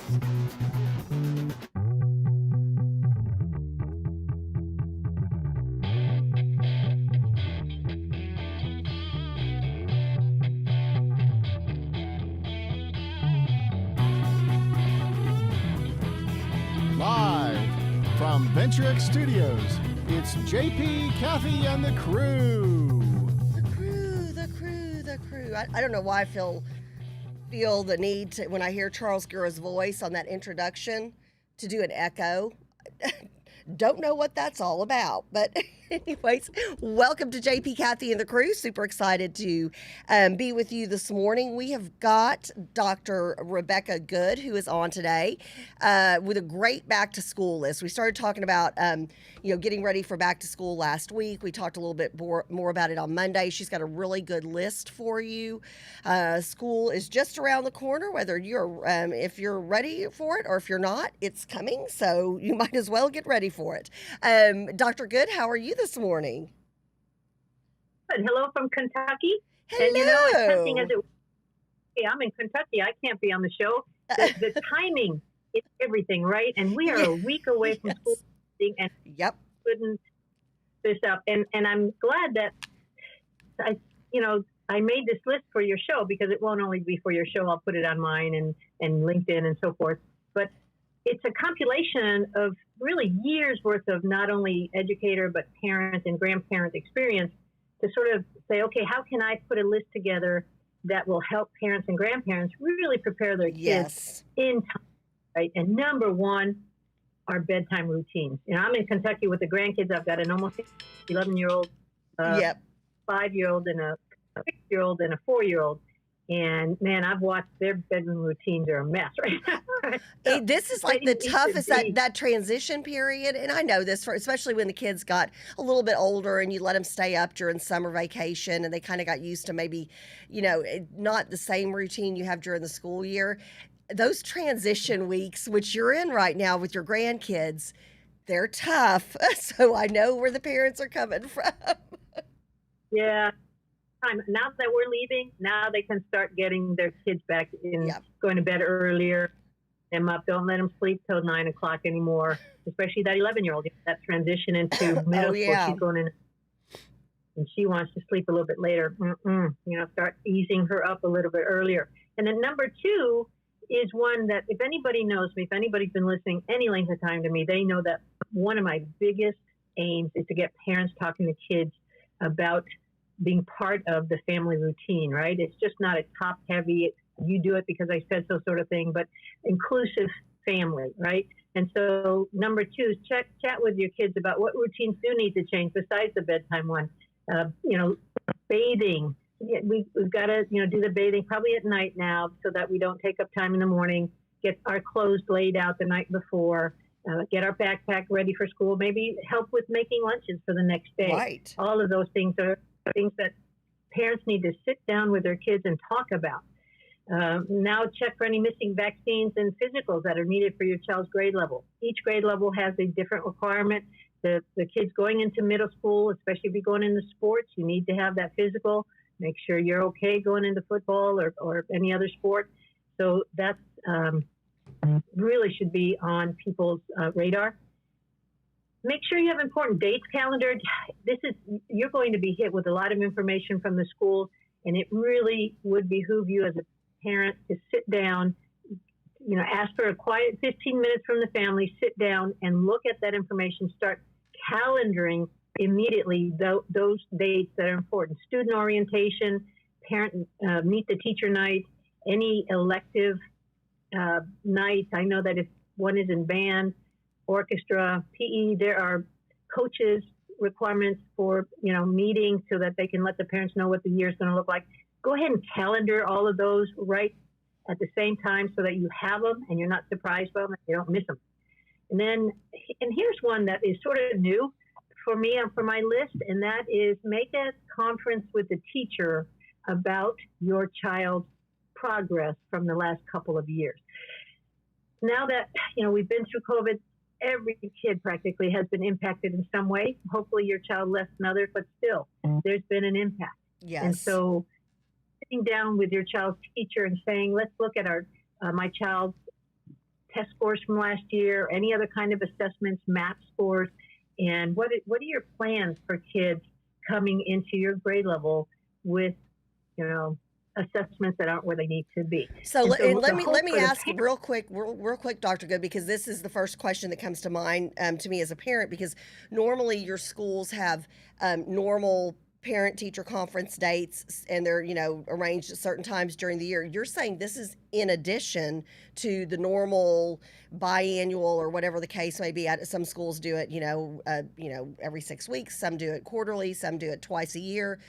Live from VentureX Studios, it's JP, Kathy, and the crew. The crew. I don't know why I feel the need to, when I hear Charles Gura's voice on that introduction, to do an echo. Don't know what that's all about, but anyways, welcome to JP, Kathy, and the crew. Super excited to be with you this morning. We have got Dr. Rebecca Good, who is on today with a great back to school list. We started talking about getting ready for back to school last week. We talked a little bit more about it on Monday. She's got a really good list for you. School is just around the corner, whether you're if you're ready for it or if you're not, it's coming. So you might as well get ready for it. Dr. Good, how are you this morning? Good. Hello from Kentucky. Hello. And as tempting as it, hey, I'm in Kentucky. I can't be on the show. The timing is everything, right? And we are a week away from school, and couldn't this up. And I'm glad that I made this list for your show, because it won't only be for your show. I'll put it on mine and LinkedIn and so forth. But it's a compilation of really years worth of not only educator, but parent and grandparent experience to sort of say, okay, how can I put a list together that will help parents and grandparents really prepare their kids in time, right? And number one, our bedtime routines. I'm in Kentucky with the grandkids. I've got an almost 11-year-old, 5-year-old, and a 6-year-old, and a 4-year-old. And man, I've watched their bedroom routines are a mess right now. So this is like the toughest, that transition period. And I know this, especially when the kids got a little bit older and you let them stay up during summer vacation and they kind of got used to maybe, not the same routine you have during the school year. Those transition weeks, which you're in right now with your grandkids, they're tough. So I know where the parents are coming from. Yeah. Now that we're leaving, now they can start getting their kids back in, going to bed earlier, them up. Don't let them sleep till 9 o'clock anymore, especially that 11-year-old. That transition into middle school, she's going in, and she wants to sleep a little bit later. Start easing her up a little bit earlier. And then number two is one that, if anybody knows me, if anybody's been listening any length of time to me, they know that one of my biggest aims is to get parents talking to kids about being part of the family routine, right? It's just not a top-heavy, you do it because I said so sort of thing, but inclusive family, right? And so number two is chat with your kids about what routines do need to change besides the bedtime one. Bathing. We've got to, do the bathing probably at night now so that we don't take up time in the morning, get our clothes laid out the night before, get our backpack ready for school, maybe help with making lunches for the next day. Right. All of those things are things that parents need to sit down with their kids and talk about. Now check for any missing vaccines and physicals that are needed for your child's grade level. Each grade level has a different requirement. The kids going into middle school, especially if you're going into sports, you need to have that physical. Make sure you're okay going into football or any other sport. So that's really should be on people's radar. Make sure you have important dates calendared. You're going to be hit with a lot of information from the school, and it really would behoove you as a parent to sit down, ask for a quiet 15 minutes from the family, sit down and look at that information, start calendaring immediately those dates that are important. Student orientation, parent meet the teacher night, any elective nights. I know that if one is in band, orchestra, PE, there are coaches requirements for, meetings so that they can let the parents know what the year is going to look like. Go ahead and calendar all of those right at the same time so that you have them and you're not surprised by them and you don't miss them. And here's one that is sort of new for me and for my list, and that is make a conference with the teacher about your child's progress from the last couple of years. Now that, we've been through COVID, every kid practically has been impacted in some way. Hopefully your child less than others, but still, there's been an impact. Yes. And so sitting down with your child's teacher and saying, let's look at my child's test scores from last year, any other kind of assessments, math scores, and what are your plans for kids coming into your grade level with, assessments that aren't where they need to be. So let me ask real quick, Dr. Good, because this is the first question that comes to mind to me as a parent, because normally your schools have normal parent-teacher conference dates, and they're arranged at certain times during the year. You're saying this is in addition to the normal biannual or whatever the case may be. Some schools do it every 6 weeks, some do it quarterly, some do it twice a year.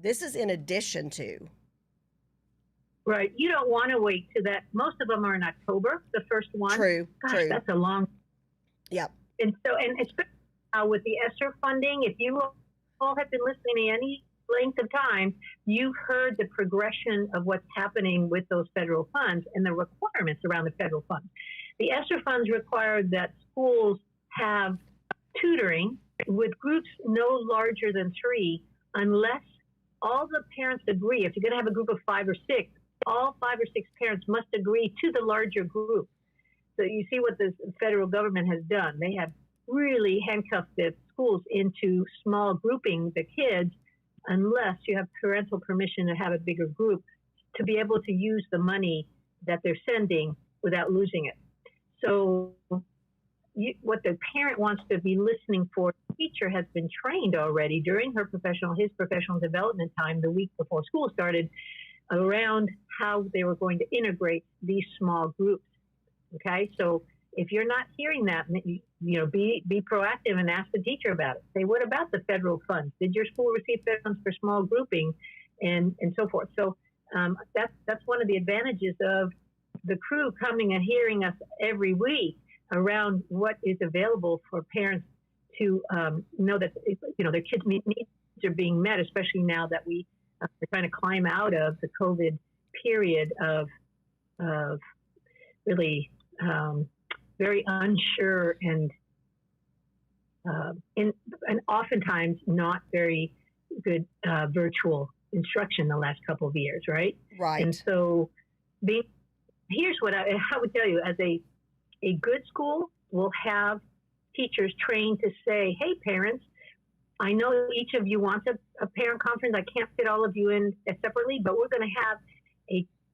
This is in addition to. Right. You don't want to wait to that. Most of them are in October, the first one. True. That's a long. Yep. And especially with the ESSER funding, if you all have been listening any length of time, you've heard the progression of what's happening with those federal funds and the requirements around the federal funds. The ESSER funds require that schools have tutoring with groups no larger than 3, unless all the parents agree. If you're going to have a group of 5 or 6, all 5 or 6 parents must agree to the larger group. So you see what the federal government has done. They have really handcuffed the schools into small grouping the kids unless you have parental permission to have a bigger group to be able to use the money that they're sending without losing it. So what the parent wants to be listening for, the teacher has been trained already during his professional development time the week before school started around how they were going to integrate these small groups. Okay, so if you're not hearing that, be proactive and ask the teacher about it. Say, what about the federal funds? Did your school receive federal funds for small grouping, and so forth? So that's one of the advantages of the crew coming and hearing us every week around what is available for parents to know that their kids' needs are being met, especially now that we're trying to climb out of the COVID period of really very unsure and oftentimes not very good virtual instruction the last couple of years, right? Right. And so here's what I would tell you. As a good school will have teachers trained to say, hey, parents, I know each of you wants a parent conference. I can't fit all of you in separately, but we're going to have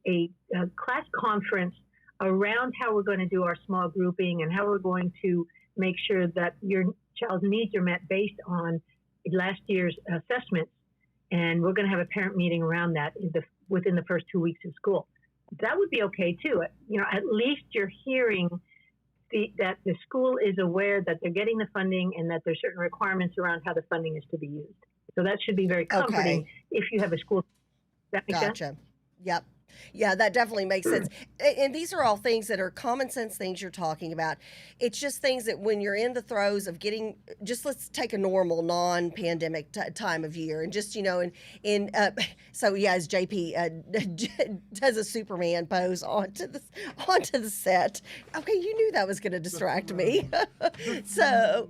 a class conference around how we're going to do our small grouping and how we're going to make sure that your child's needs are met based on last year's assessments. And we're going to have a parent meeting around that within the first 2 weeks of school. That would be okay too. At least you're hearing that the school is aware that they're getting the funding and that there's certain requirements around how the funding is to be used. So that should be very comforting if you have a school. Does that make sense? Gotcha. Yep. Yeah, that definitely makes sense. And these are all things that are common sense things you're talking about. It's just things that when you're in the throes of getting, just let's take a normal non-pandemic time of year and just, so yeah, as JP does a Superman pose onto the set. Okay, you knew that was going to distract me. so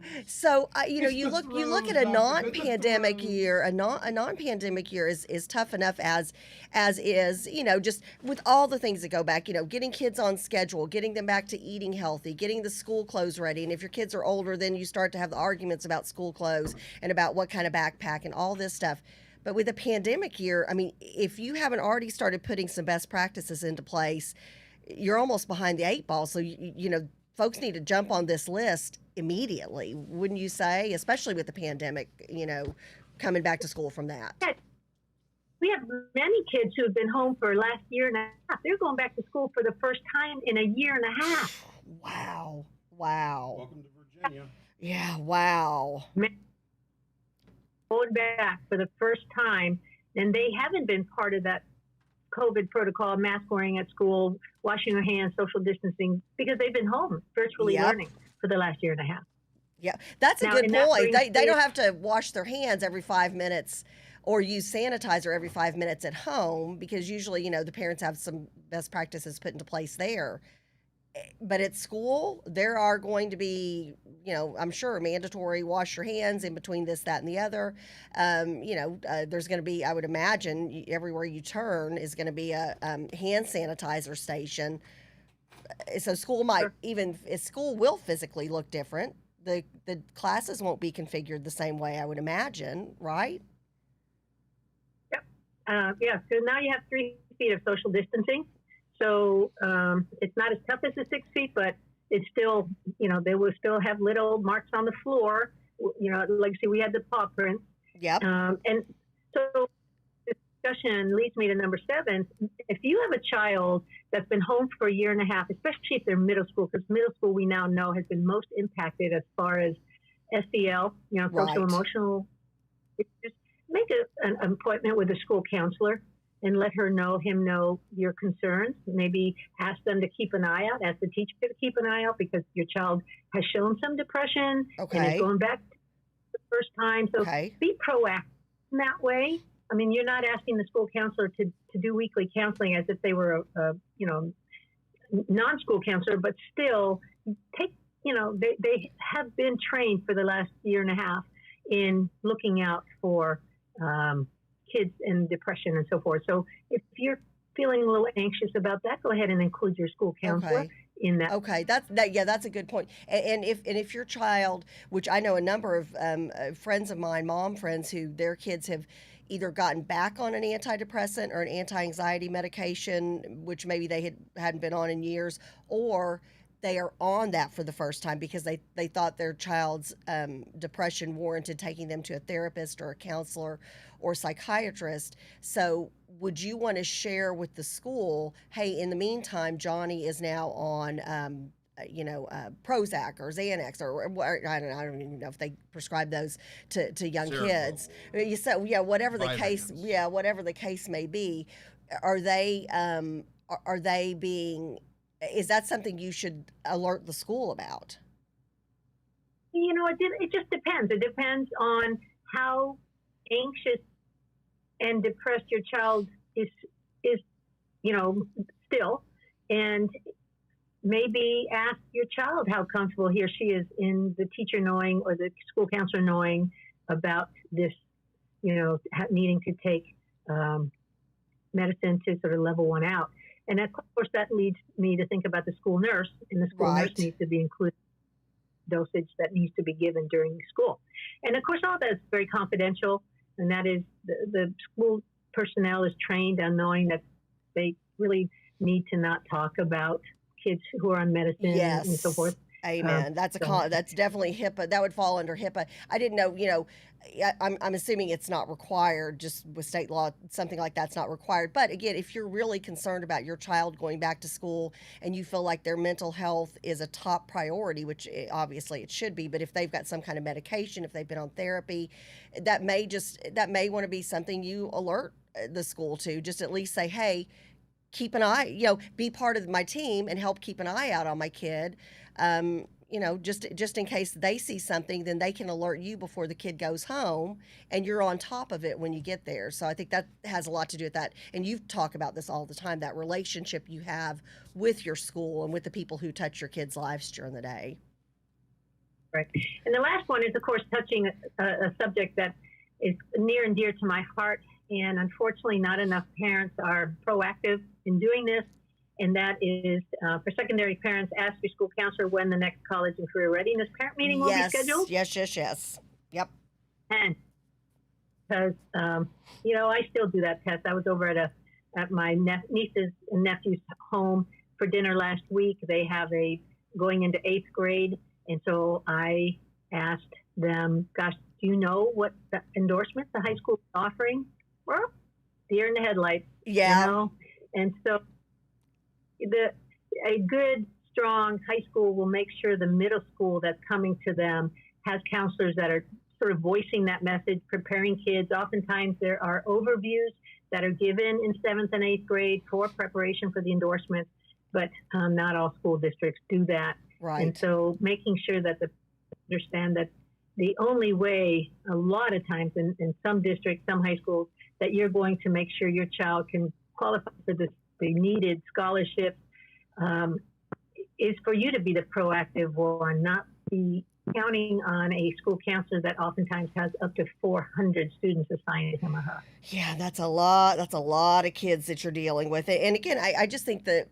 you look at a non-pandemic year, a non-pandemic year is tough enough as is, just with all the things that go back, getting kids on schedule, getting them back to eating healthy, getting the school clothes ready. And if your kids are older, then you start to have the arguments about school clothes and about what kind of backpack and all this stuff. But with a pandemic year, if you haven't already started putting some best practices into place, you're almost behind the 8 ball. So, folks need to jump on this list immediately, wouldn't you say? Especially with the pandemic, coming back to school from that. We have many kids who have been home for the last year and a half. They're going back to school for the first time in a year and a half. Wow. Welcome to Virginia. Yeah, wow. Going back for the first time, and they haven't been part of that COVID protocol, mask wearing at school, washing their hands, social distancing, because they've been home virtually learning for the last year and a half. Yeah, that's a good point. They don't have to wash their hands every 5 minutes or use sanitizer every 5 minutes at home, because usually, the parents have some best practices put into place there. But at school, there are going to be, I'm sure, mandatory wash your hands in between this, that, and the other. There's going to be, I would imagine, everywhere you turn is going to be a hand sanitizer station. So school might school will physically look different. The classes won't be configured the same way, I would imagine, right? Yep. Yeah. So now you have 3 feet of social distancing. So it's not as tough as the 6 feet, but it's still, they will still have little marks on the floor. Like see, we had the paw prints. Yep. And so this discussion leads me to number 7. If you have a child that's been home for a year and a half, especially if they're middle school, because middle school we now know has been most impacted as far as SEL, social emotional. Just make an appointment with a school counselor and let him know your concerns. Maybe ask them to keep an eye out, ask the teacher to keep an eye out because your child has shown some depression and is going back the first time. So be proactive in that way. I mean, you're not asking the school counselor to do weekly counseling as if they were a non-school counselor, but still they have been trained for the last year and a half in looking out for kids in depression and so forth. So if you're feeling a little anxious about that, go ahead and include your school counselor in that. Okay, that's a good point. And if your child, which I know a number of friends of mine, mom friends, who their kids have either gotten back on an antidepressant or an anti-anxiety medication, which maybe they hadn't been on in years, or they are on that for the first time because they thought their child's depression warranted taking them to a therapist or a counselor or psychiatrist. So would you want to share with the school, hey, in the meantime, Johnny is now on Prozac or Xanax or I don't even know if they prescribe those to young kids. So whatever the case may be, are they being? Is that something you should alert the school about? It just depends. It depends on how anxious and depressed your child is still, and maybe ask your child how comfortable he or she is in the teacher knowing or the school counselor knowing about this, needing to take medicine to sort of level one out. And of course, that leads me to think about the school nurse, and the school nurse needs to be included dosage that needs to be given during school. And of course, all that is very confidential, and that is the school personnel is trained on knowing that they really need to not talk about kids who are on medicine and so forth. Amen. That's definitely HIPAA. That would fall under HIPAA. I didn't know, I'm assuming it's not required, just with state law, something like that's not required. But again, if you're really concerned about your child going back to school and you feel like their mental health is a top priority, which obviously it should be, but if they've got some kind of medication, if they've been on therapy, that may want to be something you alert the school to, just at least say, hey, keep an eye, be part of my team and help keep an eye out on my kid. Just in case they see something, then they can alert you before the kid goes home, and you're on top of it when you get there. So I think that has a lot to do with that. And you talk about this all the time, that relationship you have with your school and with the people who touch your kids' lives during the day. Right. And the last one is, of course, touching a subject that is near and dear to my heart. And unfortunately, not enough parents are proactive in doing this. And that is for secondary parents, ask your school counselor when the next college and career readiness parent meeting will be scheduled. Yes. Yep. And because, I still do that test. I was over at my niece's and nephew's home for dinner last week. They have going into 8th grade. And so I asked them, gosh, do you know what the endorsement the high school is offering? Well, deer in the headlights. Yeah. And so a good, strong high school will make sure the middle school that's coming to them has counselors that are sort of voicing that message, preparing kids. Oftentimes there are overviews that are given in 7th and 8th grade for preparation for the endorsements, but not all school districts do that. Right. And so making sure that they understand that the only way, a lot of times in some districts, some high schools, that you're going to make sure your child can qualify for the needed scholarships is for you to be the proactive one, not be counting on a school counselor that oftentimes has up to 400 students assigned to him or her. Yeah, that's a lot. That's a lot of kids that you're dealing with. And again, I just think that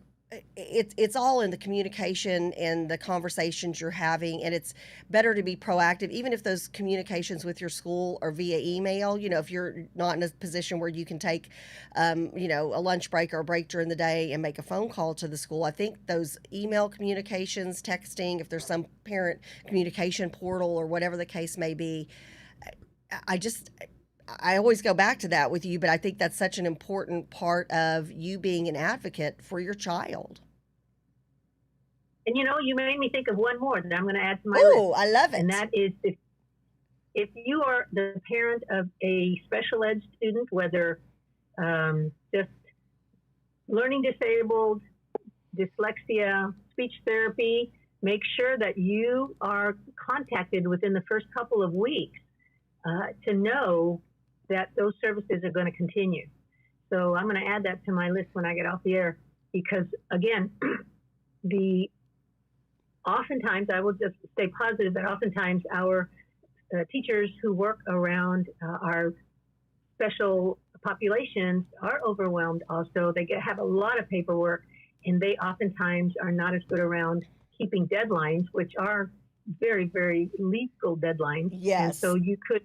it's all in the communication and the conversations you're having, and it's better to be proactive, even if those communications with your school are via email. If you're not in a position where you can take, a lunch break or a break during the day and make a phone call to the school. I think those email communications, texting, if there's some parent communication portal or whatever the case may be, I always go back to that with you, but I think that's such an important part of you being an advocate for your child. And you made me think of one more that I'm going to add to my Oh, list. I love it. And that is if you are the parent of a special ed student, whether just learning disabled, dyslexia, speech therapy, make sure that you are contacted within the first couple of weeks to know that those services are going to continue. So I'm going to add that to my list when I get off the air, because again, oftentimes I will just stay positive that oftentimes our teachers who work around our special populations are overwhelmed also. They have a lot of paperwork, and they oftentimes are not as good around keeping deadlines, which are very, very legal deadlines. Yes. And so you could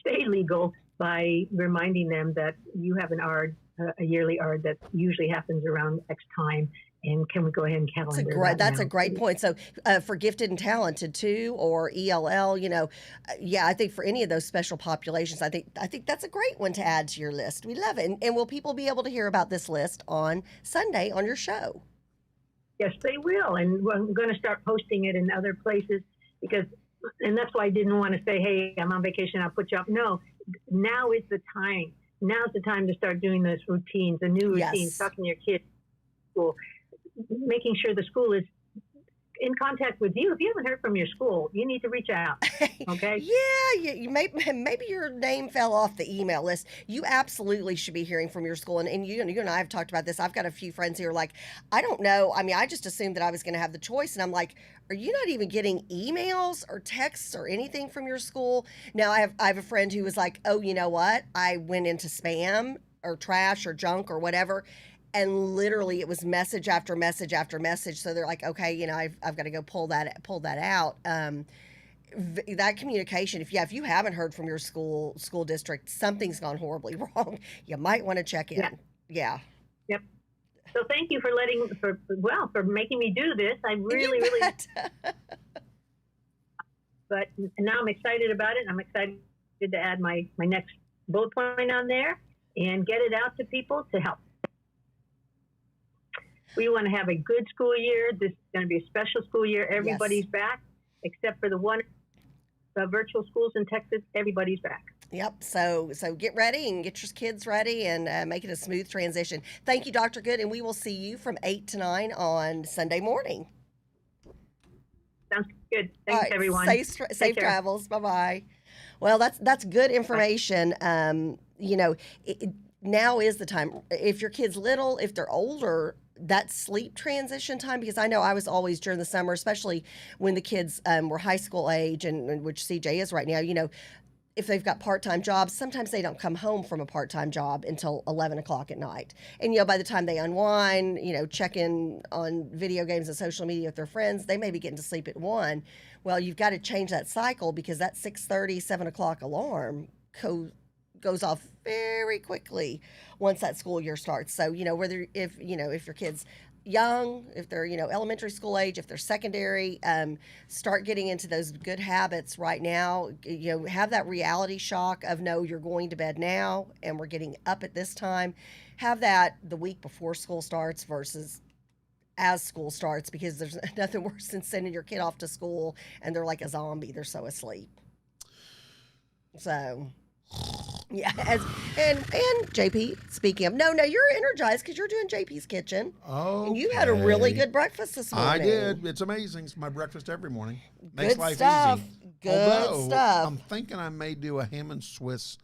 stay legal by reminding them that you have an ARD, a yearly ARD that usually happens around X time, and can we go ahead and calendar That's a great point. So for gifted and talented too, or ELL, I think for any of those special populations, I think that's a great one to add to your list. We love it. And will people be able to hear about this list on Sunday on your show? Yes, they will. And I'm going to start posting it in other places and that's why I didn't want to say, hey, I'm on vacation, I'll put you up. No, now is the time. Now's the time to start doing those routines, the new routines, talking to your kids, school, making sure the school is in contact with you. If you haven't heard from your school, you need to reach out. Okay. Maybe your name fell off the email list. You absolutely should be hearing from your school. And you and I have talked about this. I've got a few friends who are like, I don't know. I mean, I just assumed that I was going to have the choice. And I'm like, are you not even getting emails or texts or anything from your school? Now I have a friend who was like, oh, you know what? I went into spam or trash or junk or whatever. And literally it was message after message after message. So they're like, okay, I've got to go pull that out. That communication, if you haven't heard from your school district, something's gone horribly wrong. You might want to check in. Yeah. Yep. So thank you for making me do this. I really. But now I'm excited about it. I'm excited to add my next bullet point on there and get it out to people to help. We want to have a good school year. This is going to be a special school year. Everybody's back, except for the one virtual schools in Texas. Everybody's back. Yep. So get ready and get your kids ready and make it a smooth transition. Thank you, Dr. Good, and we will see you from 8 to 9 on Sunday morning. Sounds good. Thanks, everyone. Safe travels. Bye-bye. Well, that's good information. Now is the time. If your kid's little, if they're older, that sleep transition time, because I know I was always during the summer, especially when the kids were high school age, and which CJ is right now, if they've got part-time jobs, sometimes they don't come home from a part-time job until 11 o'clock at night. And, by the time they unwind, check in on video games and social media with their friends, they may be getting to sleep at 1. Well, you've got to change that cycle, because that 6:30, 7 o'clock alarm goes off very quickly once that school year starts. So, if your kid's young, if they're, elementary school age, if they're secondary, start getting into those good habits right now. Have that reality shock of, no, you're going to bed now and we're getting up at this time. Have that the week before school starts versus as school starts, because there's nothing worse than sending your kid off to school and they're like a zombie. They're so asleep. So... yeah, and JP, speaking of, no, you're energized because you're doing JP's Kitchen. Oh, and you had a really good breakfast this morning. I did. It's amazing. It's my breakfast every morning. Makes Good life stuff. easy. Good stuff. I'm thinking I may do a ham and Swiss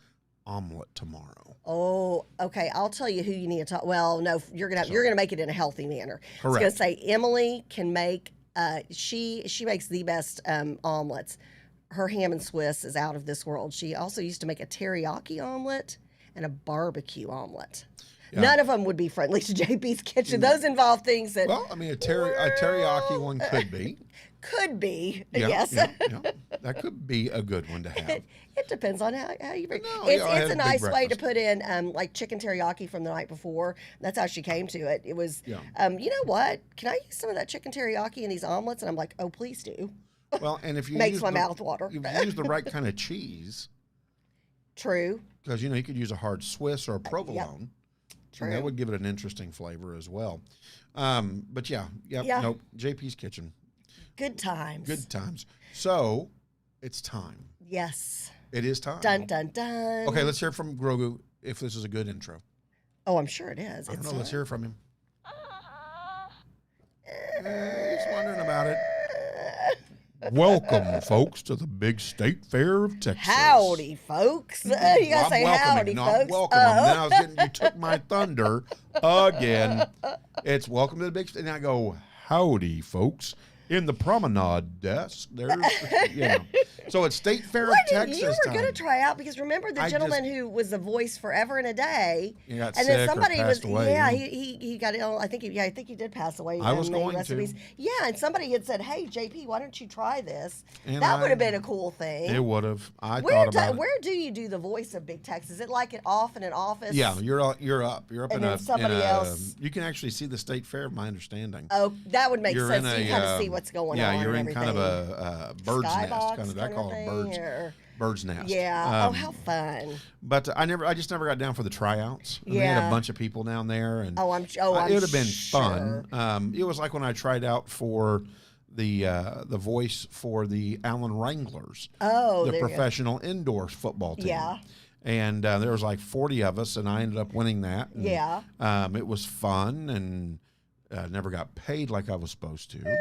omelet tomorrow. Oh, okay. I'll tell you who you need to talk. Well, no, you're gonna make it in a healthy manner. Correct. I was gonna say Emily can make. She makes the best omelets. Her ham and Swiss is out of this world. She also used to make a teriyaki omelet and a barbecue omelet. None of them would be friendly to JP's Kitchen. Those involve things that Well, I mean, a teriyaki one could be. could be. Yeah, Yes. yeah. That could be a good one to have. It depends on how you bring. No, It's I had a a big nice way to breakfast. put in like chicken teriyaki from the night before. That's how she came to it. It was, you know what? Can I use some of that chicken teriyaki in these omelets? And I'm like, oh, please do. Well, and if you Makes use my mouth water. if you use the right kind of cheese, True. because you could use a hard Swiss or a provolone, True. and that would give it an interesting flavor as well. But Yeah. nope. JP's Kitchen, Good times. good times. So it's time. Yes. It is time. Dun dun dun. Okay, let's hear from Grogu if this is a good intro. Oh, I'm sure it is. I don't It's know. Let's hear from him. He's wondering about it. Welcome, folks, to the big state fair of Texas. Howdy, folks. You gotta I'm say welcoming, howdy, not folks. welcoming. Now I was getting, you took my thunder again. It's welcome to the big state. And I go, howdy, folks. In the promenade desk, there's, So it's State Fair of Texas You were going to time. try out because remember the I gentleman who was the voice forever and a day. He got and sick then or somebody passed was away, yeah, yeah. he got ill. I think he did pass away. I was may going rest in to. peace. Yeah, and somebody had said, "Hey, JP, why don't you try this?" And that would have been a cool thing. It would have. I Where thought about it. where do you do the voice of Big Texas? Is it like off in an office? Yeah, you're up. You're up And in then a. somebody in a- else- You can actually see the State Fair, my understanding. Oh, that would make You're sense. in So you a, kind of see what's going on. Yeah, you're and in kind of everything. a bird's nest, Skybox kind of. I kind call of it thing, or- bird's nest. Yeah. Oh, how fun. But I just never got down for the tryouts. And they had Yeah. a bunch of people down there, and I'm it would have been sure. fun. It was like when I tried out for the voice for the Allen Wranglers, Oh, the there you go. professional indoor football team. Yeah. And there was like 40 of us, and I ended up winning that. And, Yeah. it was fun, and never got paid like I was supposed to, but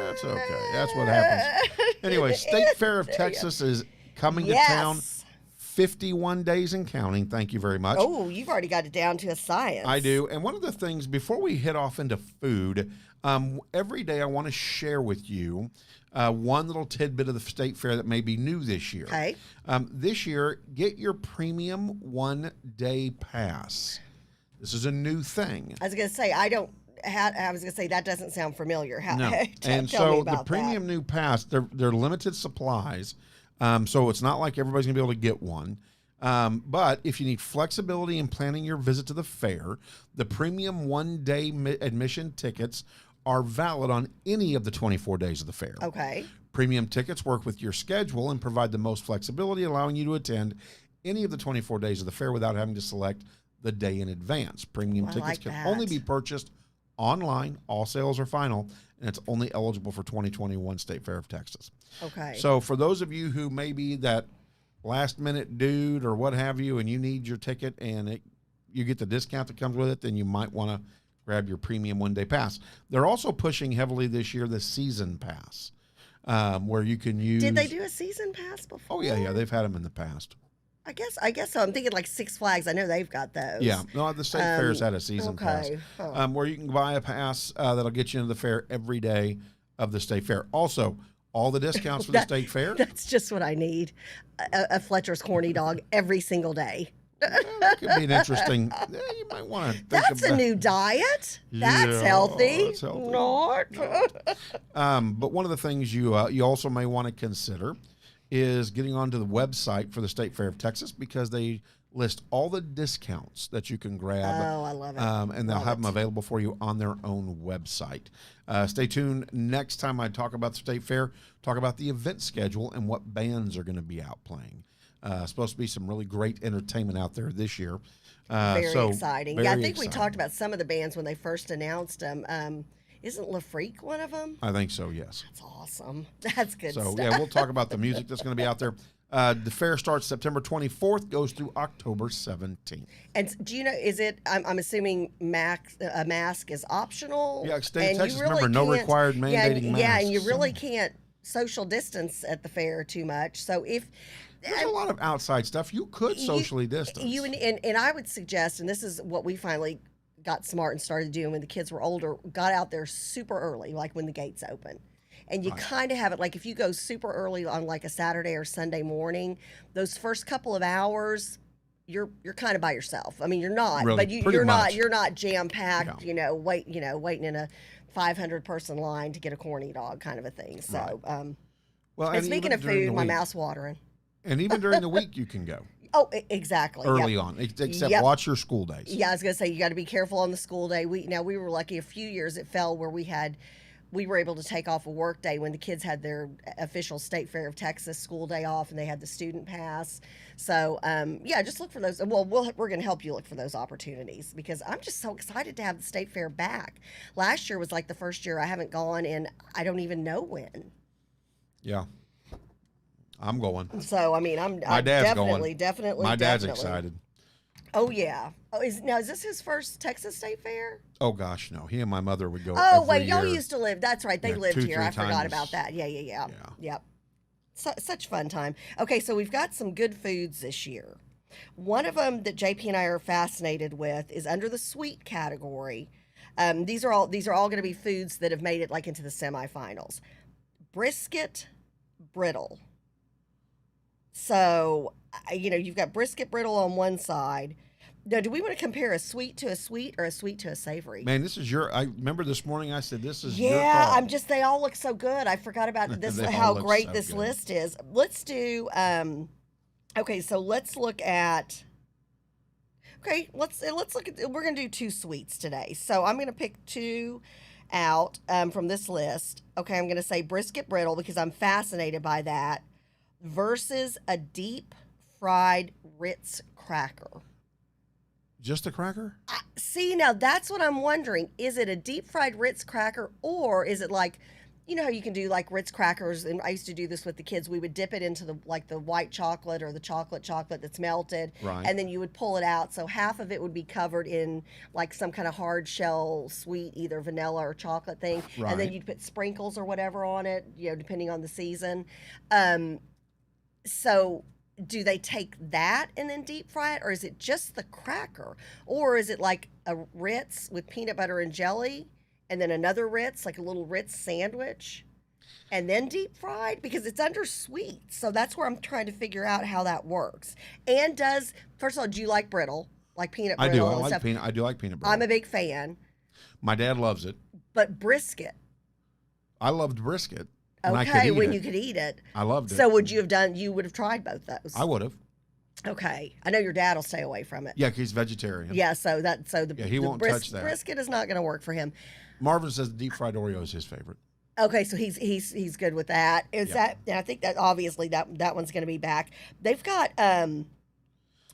that's okay. That's what happens. Anyway, State Fair of Texas is coming to town. 51 days and counting. Thank you very much. Oh, you've already got it down to a science. I do. And one of the things, before we head off into food, every day I want to share with you one little tidbit of the State Fair that may be new this year. Okay. This year, get your premium one-day pass. This is a new thing. I was going to say, I was going to say, that doesn't sound familiar. No. Tell And me so the about premium new pass, they're limited supplies. So it's not like everybody's going to be able to get one. But if you need flexibility in planning your visit to the fair, the premium one-day admission tickets are valid on any of the 24 days of the fair. that. Okay. Premium tickets work with your schedule and provide the most flexibility, allowing you to attend any of the 24 days of the fair without having to select the day in advance. Premium I tickets like can that. only be purchased online. All sales are final, and it's only eligible for 2021 State Fair of Texas. Okay. So for those of you who may be that last-minute dude or what have you, and you need your ticket and you get the discount that comes with it, then you might want to grab your premium one-day pass. They're also pushing heavily this year the season pass, where you can use... Did they do a season pass before? Oh, yeah. They've had them in the past. I guess so. I'm thinking like Six Flags. I know they've got those. Yeah. No, the State Fair's had a season pass, Huh. where you can buy a pass that'll get you into the fair every day of the State Fair. Also, all the discounts for the State Fair... That's just what I need. A Fletcher's corny dog every single day. That could be an interesting... you might want to think That's about... a new diet. That's Yeah, healthy. that's healthy. Not. But one of the things you also may want to consider is getting onto the website for the State Fair of Texas, because they list all the discounts that you can grab. Oh, I love it. And they'll Love have it. them available for you on their own website. Stay tuned. Next time I talk about the State Fair, talk about the event schedule and what bands are going to be out playing. Supposed to be some really great entertainment out there this year. Very exciting. very I think we exciting. talked about some of the bands when they first announced them. Isn't La Freak one of them? I think so, yes. That's awesome. That's good So, stuff. yeah, we'll talk about the music that's going to be out there. The fair starts September 24th, goes through October 17th. And do you know, is it, I'm assuming a mask is optional? Yeah, state of And you Texas, really remember, no can't- required yeah, mandating and, Yeah, and you masks, really so. can't social distance at the fair too much. So if... There's a lot of outside stuff. You could socially distance. And I would suggest, and this is what we finally got smart and started doing when the kids were older, got out there super early, like when the gates open. And you kind of have it like if you go super early on like a Saturday or Sunday morning, those first couple of hours, you're kind of by yourself. I mean, you're not, Really, but pretty much. you're not jam packed. Yeah. Waiting in a 500 person line to get a corny dog kind of a thing. So, Well, and speaking even of during the food, my week- mouth's watering. And even during the week, you can go Oh, exactly. early Yep. on, except Yep. watch your school days. Yeah, I was gonna say you got to be careful on the school day. We were lucky. A few years it fell where we were able to take off a work day when the kids had their official State Fair of Texas school day off, and they had the student pass. So just look for those. Well, we're gonna help you look for those opportunities because I'm just so excited to have the State Fair back. Last year was like the first year I haven't gone in. I don't even know when. Yeah. I'm going. So I mean, I'm My dad's definitely. My dad's definitely. excited. Oh yeah. Oh, is this his first Texas State Fair? Oh gosh, no. He and my mother would go. Oh every wait, y'all year. used to live. That's right, they Yeah, lived 2, here. 3 I forgot times. about that. Yeah. Yeah. Yep. Such fun time. Okay, so we've got some good foods this year. One of them that JP and I are fascinated with is under the sweet category. These are all going to be foods that have made it like into the semifinals. Brisket brittle. So, you've got brisket brittle on one side. Now, do we want to compare a sweet to a sweet or a sweet to a savory? Man, this is I remember this morning I said, this is your Yeah, call. they all look so good. I forgot about this, They all how look great so this good. list is. Let's do, okay, so let's look at, let's look at, we're going to do 2 sweets today. So I'm going to pick 2 out from this list. Okay, I'm going to say brisket brittle because I'm fascinated by that versus a deep fried Ritz cracker. Just a cracker? See, now that's what I'm wondering. Is it a deep fried Ritz cracker or is it like, how you can do like Ritz crackers, and I used to do this with the kids. We would dip it into the white chocolate or the chocolate that's melted, Right. and then you would pull it out. So half of it would be covered in like some kind of hard shell sweet, either vanilla or chocolate thing, and then Right. you'd put sprinkles or whatever on it, depending on the season. So do they take that and then deep fry it, or is it just the cracker? Or is it like a Ritz with peanut butter and jelly, and then another Ritz, like a little Ritz sandwich, and then deep fried? Because it's under sweet. So that's where I'm trying to figure out how that works. And first of all, do you like brittle? Like peanut I brittle do. and stuff? I do like peanut butter. I'm a big fan. My dad loves it. But brisket, I loved brisket. When I could okay, eat when it. you could eat it. I loved it. So you would have tried both those? I would have. Okay. I know your dad will stay away from it. Yeah, 'cause he's vegetarian. Yeah, so he won't touch that. Brisket is not going to work for him. Marvin says deep fried Oreo is his favorite. Okay, so he's good with that. Is Yeah. that? And I think that obviously that one's going to be back. They've got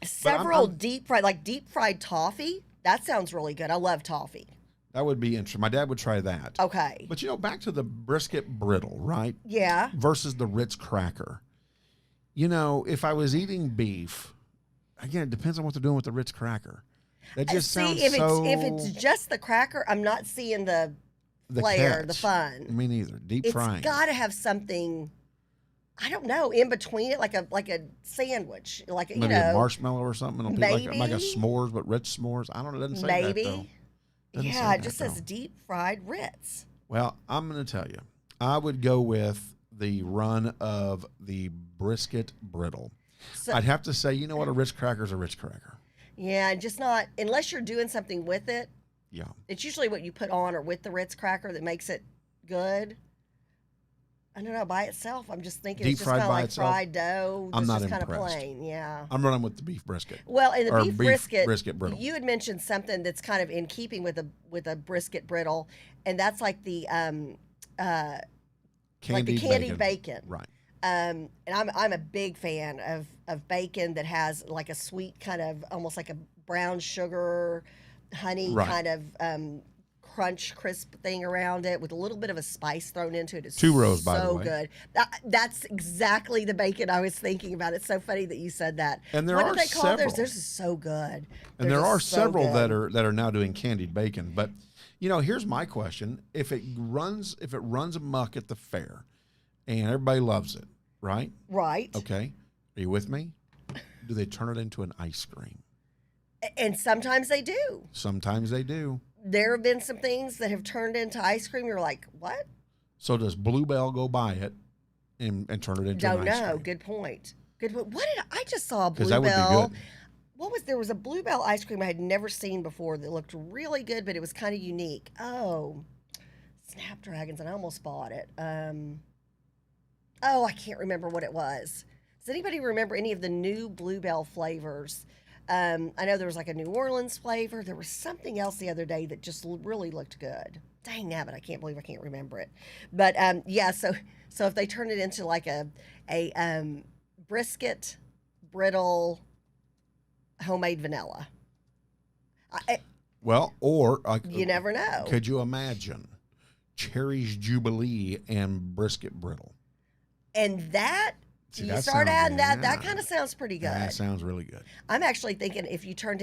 several I'm- deep fried toffee. That sounds really good. I love toffee. That would be interesting. My dad would try that. Okay. But back to the brisket brittle, right? Yeah. Versus the Ritz cracker. If I was eating beef, again, it depends on what they're doing with the Ritz cracker. That just sounds if so. it's just the cracker, I'm not seeing the flair, the catch. fun. Me neither. Deep It's frying. got to have something. I don't know, in between it, like a sandwich, like Maybe a marshmallow or something. It'll be like a maybe. s'mores, but Ritz s'mores. I don't know. It doesn't say maybe. that though. Doesn't say Yeah, it that, just though. says deep fried Ritz. Well, I'm going to tell you, I would go with the run of the brisket brittle. So, I'd have to say, you know what, a Ritz cracker is a Ritz cracker. yeah, just not unless you're doing something with it. Yeah. It's usually what you put on or with the Ritz cracker that makes it good. I don't know, by itself, I'm just thinking Deep it's just fried kind of by like itself? fried dough. I'm That's not just kind of impressed. plain, yeah. I'm running with the beef brisket. Well, in the Or beef brisket brisket, brittle. you had mentioned something that's kind of in keeping with a brisket brittle, and that's like the candied bacon. Right. And I'm a big fan of bacon that has like a sweet kind of almost like a brown sugar honey Right. kind of crunch crisp thing around it with a little bit of a spice thrown into it. It's 2 rows, by the so way. good. That's exactly the bacon I was thinking about. It's so funny that you said that. And there what are do they call theirs? several. Theirs is so good. And there are several that that are now doing candied bacon. But here's my question: if it runs amok at the fair, and everybody loves it, right? right. Okay, are you with me? Do they turn it into an ice cream? And sometimes they do. Sometimes they do. There have been some things that have turned into ice cream. You're like, what? So does Bluebell go buy it and turn it into Don't an ice know. cream? Good point. Good point. What did I just saw? 'Cause that would be Bluebell. good. there was a Bluebell ice cream I had never seen before that looked really good, but it was kind of unique. Oh, Snapdragons, and I almost bought it. I can't remember what it was. Does anybody remember any of the new Bluebell flavors? I know there was like a New Orleans flavor. There was something else the other day that just really looked good. Dang nabbit, I can't believe I can't remember it. But yeah, so if they turn it into like a brisket, brittle, homemade vanilla. You never know. Could you imagine Cherry's Jubilee and brisket brittle? And that, See, you that start sounds- adding that yeah. kind of sounds pretty good. That sounds really good. I'm actually thinking if you turned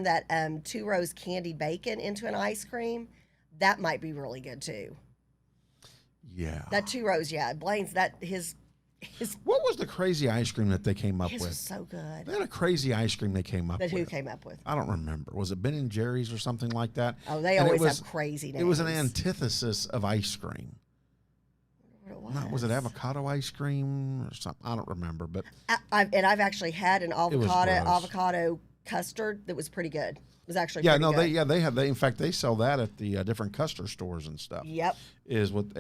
that 2 rows candied bacon into an ice cream, that might be really good too. Yeah. That 2 rows, yeah. Blaine's his What was the crazy ice cream that they came up his with? was so good. They had a crazy ice cream they came up That with. who came up with? I don't remember. Was it Ben and Jerry's or something like that? Oh, they And always have crazy names. It was an antithesis of ice cream. What Was it avocado ice cream or something? I don't remember, but I've actually had an was gross. avocado custard that was pretty good. It was actually yeah, pretty no, good. they in fact they sell that at the different custard stores and stuff. Yep. Is what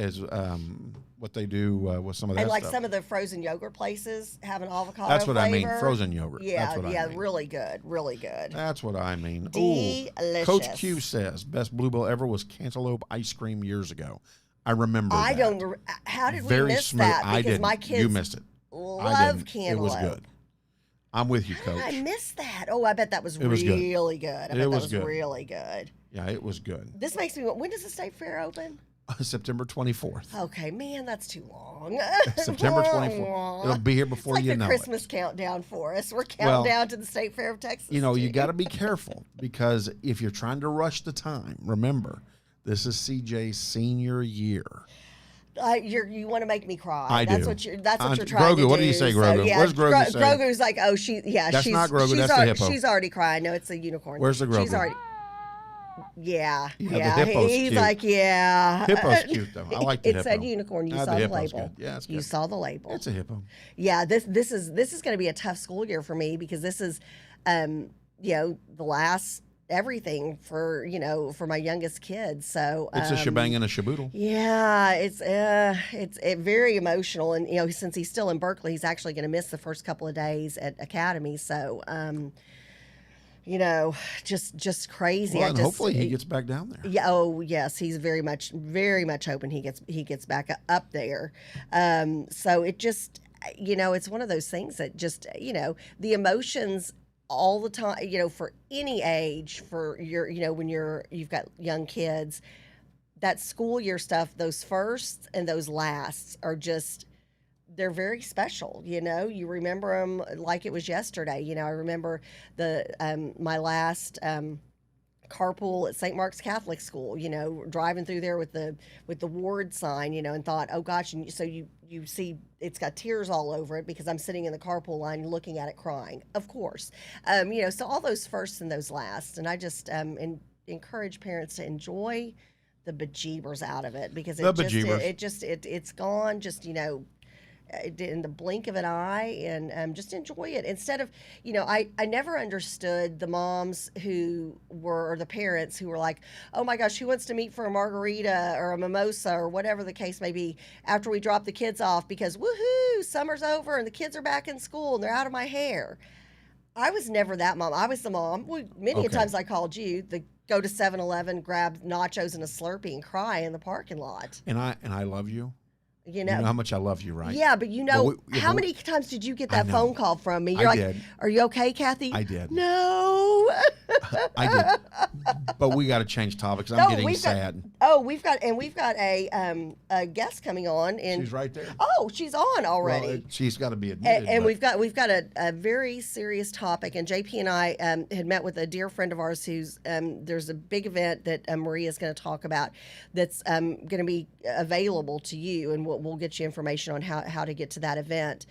they do with some of that And like stuff. some of the frozen yogurt places have an avocado That's what I mean, flavor. frozen yogurt. Yeah, That's what yeah, I mean. really good, really good. That's what I mean. Delicious. Coach Q says best Bluebell ever was cantaloupe ice cream years ago. I remember. I that. don't. How did Very we miss smooth. that? I Because didn't. my kids You missed it. love cantaloupe. It was good. I'm with you, How did Coach. I missed that? Oh, I bet that was It was good. really good. I bet that was was good. really good. Yeah, it was good. This makes me. When does the state fair open? September 24th. Okay, man, that's too long. September 24th. It'll be here before it's like you the know Christmas it. countdown for us. We're counting Well, down to the State Fair of Texas. You know, you too. got to be careful because if you're trying to rush the time, remember, this is CJ's senior year. You want to make me cry. I that's do. What you're trying to do. Grogu, what do you say, Grogu? yeah, Where's Grogu say? Grogu's like, oh, That's not Grogu, she's that's the already, hippo. She's already crying. No, it's a unicorn. Where's the Grogu? She's already. Yeah. The hippo's He's cute. like, yeah. Hippo's cute though. I like the It hippo. said unicorn. You The saw the hippo's label. good. Yeah, it's good. You saw the label. It's a hippo. Yeah, this is going to be a tough school year for me because this is, the last everything for my youngest kids. So It's a shebang and a shaboodle. yeah, it's very emotional, and since he's still in Berkeley, he's actually going to miss the first couple of days at Academy. So just crazy. Well, and hopefully he gets back down there. Yeah. Oh, yes. He's very much hoping he gets back up there. So it just, it's one of those things that just, the emotions all the time, for any age, for your, when you've got young kids, that school year stuff, those firsts and those lasts are just, they're very special. You remember them like it was yesterday. I remember my last carpool at St. Mark's Catholic School, driving through there with the ward sign, and thought, oh gosh. And so you see it's got tears all over it because I'm sitting in the carpool line looking at it crying, of course. So all those firsts and those lasts. And I just encourage parents to enjoy the bejeebers out of it because it's gone just, in the blink of an eye, and just enjoy it instead of, I never understood the moms or the parents who were like, oh my gosh, who wants to meet for a margarita or a mimosa or whatever the case may be after we drop the kids off because woohoo, summer's over and the kids are back in school and they're out of my hair. I was never that mom. I was the mom. Many times I called you the go to 7-Eleven, grab nachos and a Slurpee and cry in the parking lot. And I love you. You know how much I love you, right? Yeah, but how many times did you get that phone call from me? You're did. Are you okay, Kathy? I did. No. I did. But we got to change topics. I'm getting sad. We've got a guest coming on, and She's right there. Oh, she's on already. Well, she's got to be admitted. And we've got a very serious topic. And JP and I had met with a dear friend of ours who's there's a big event that Maria is going to talk about that's going to be available to you, and we'll get you information on how to get to that event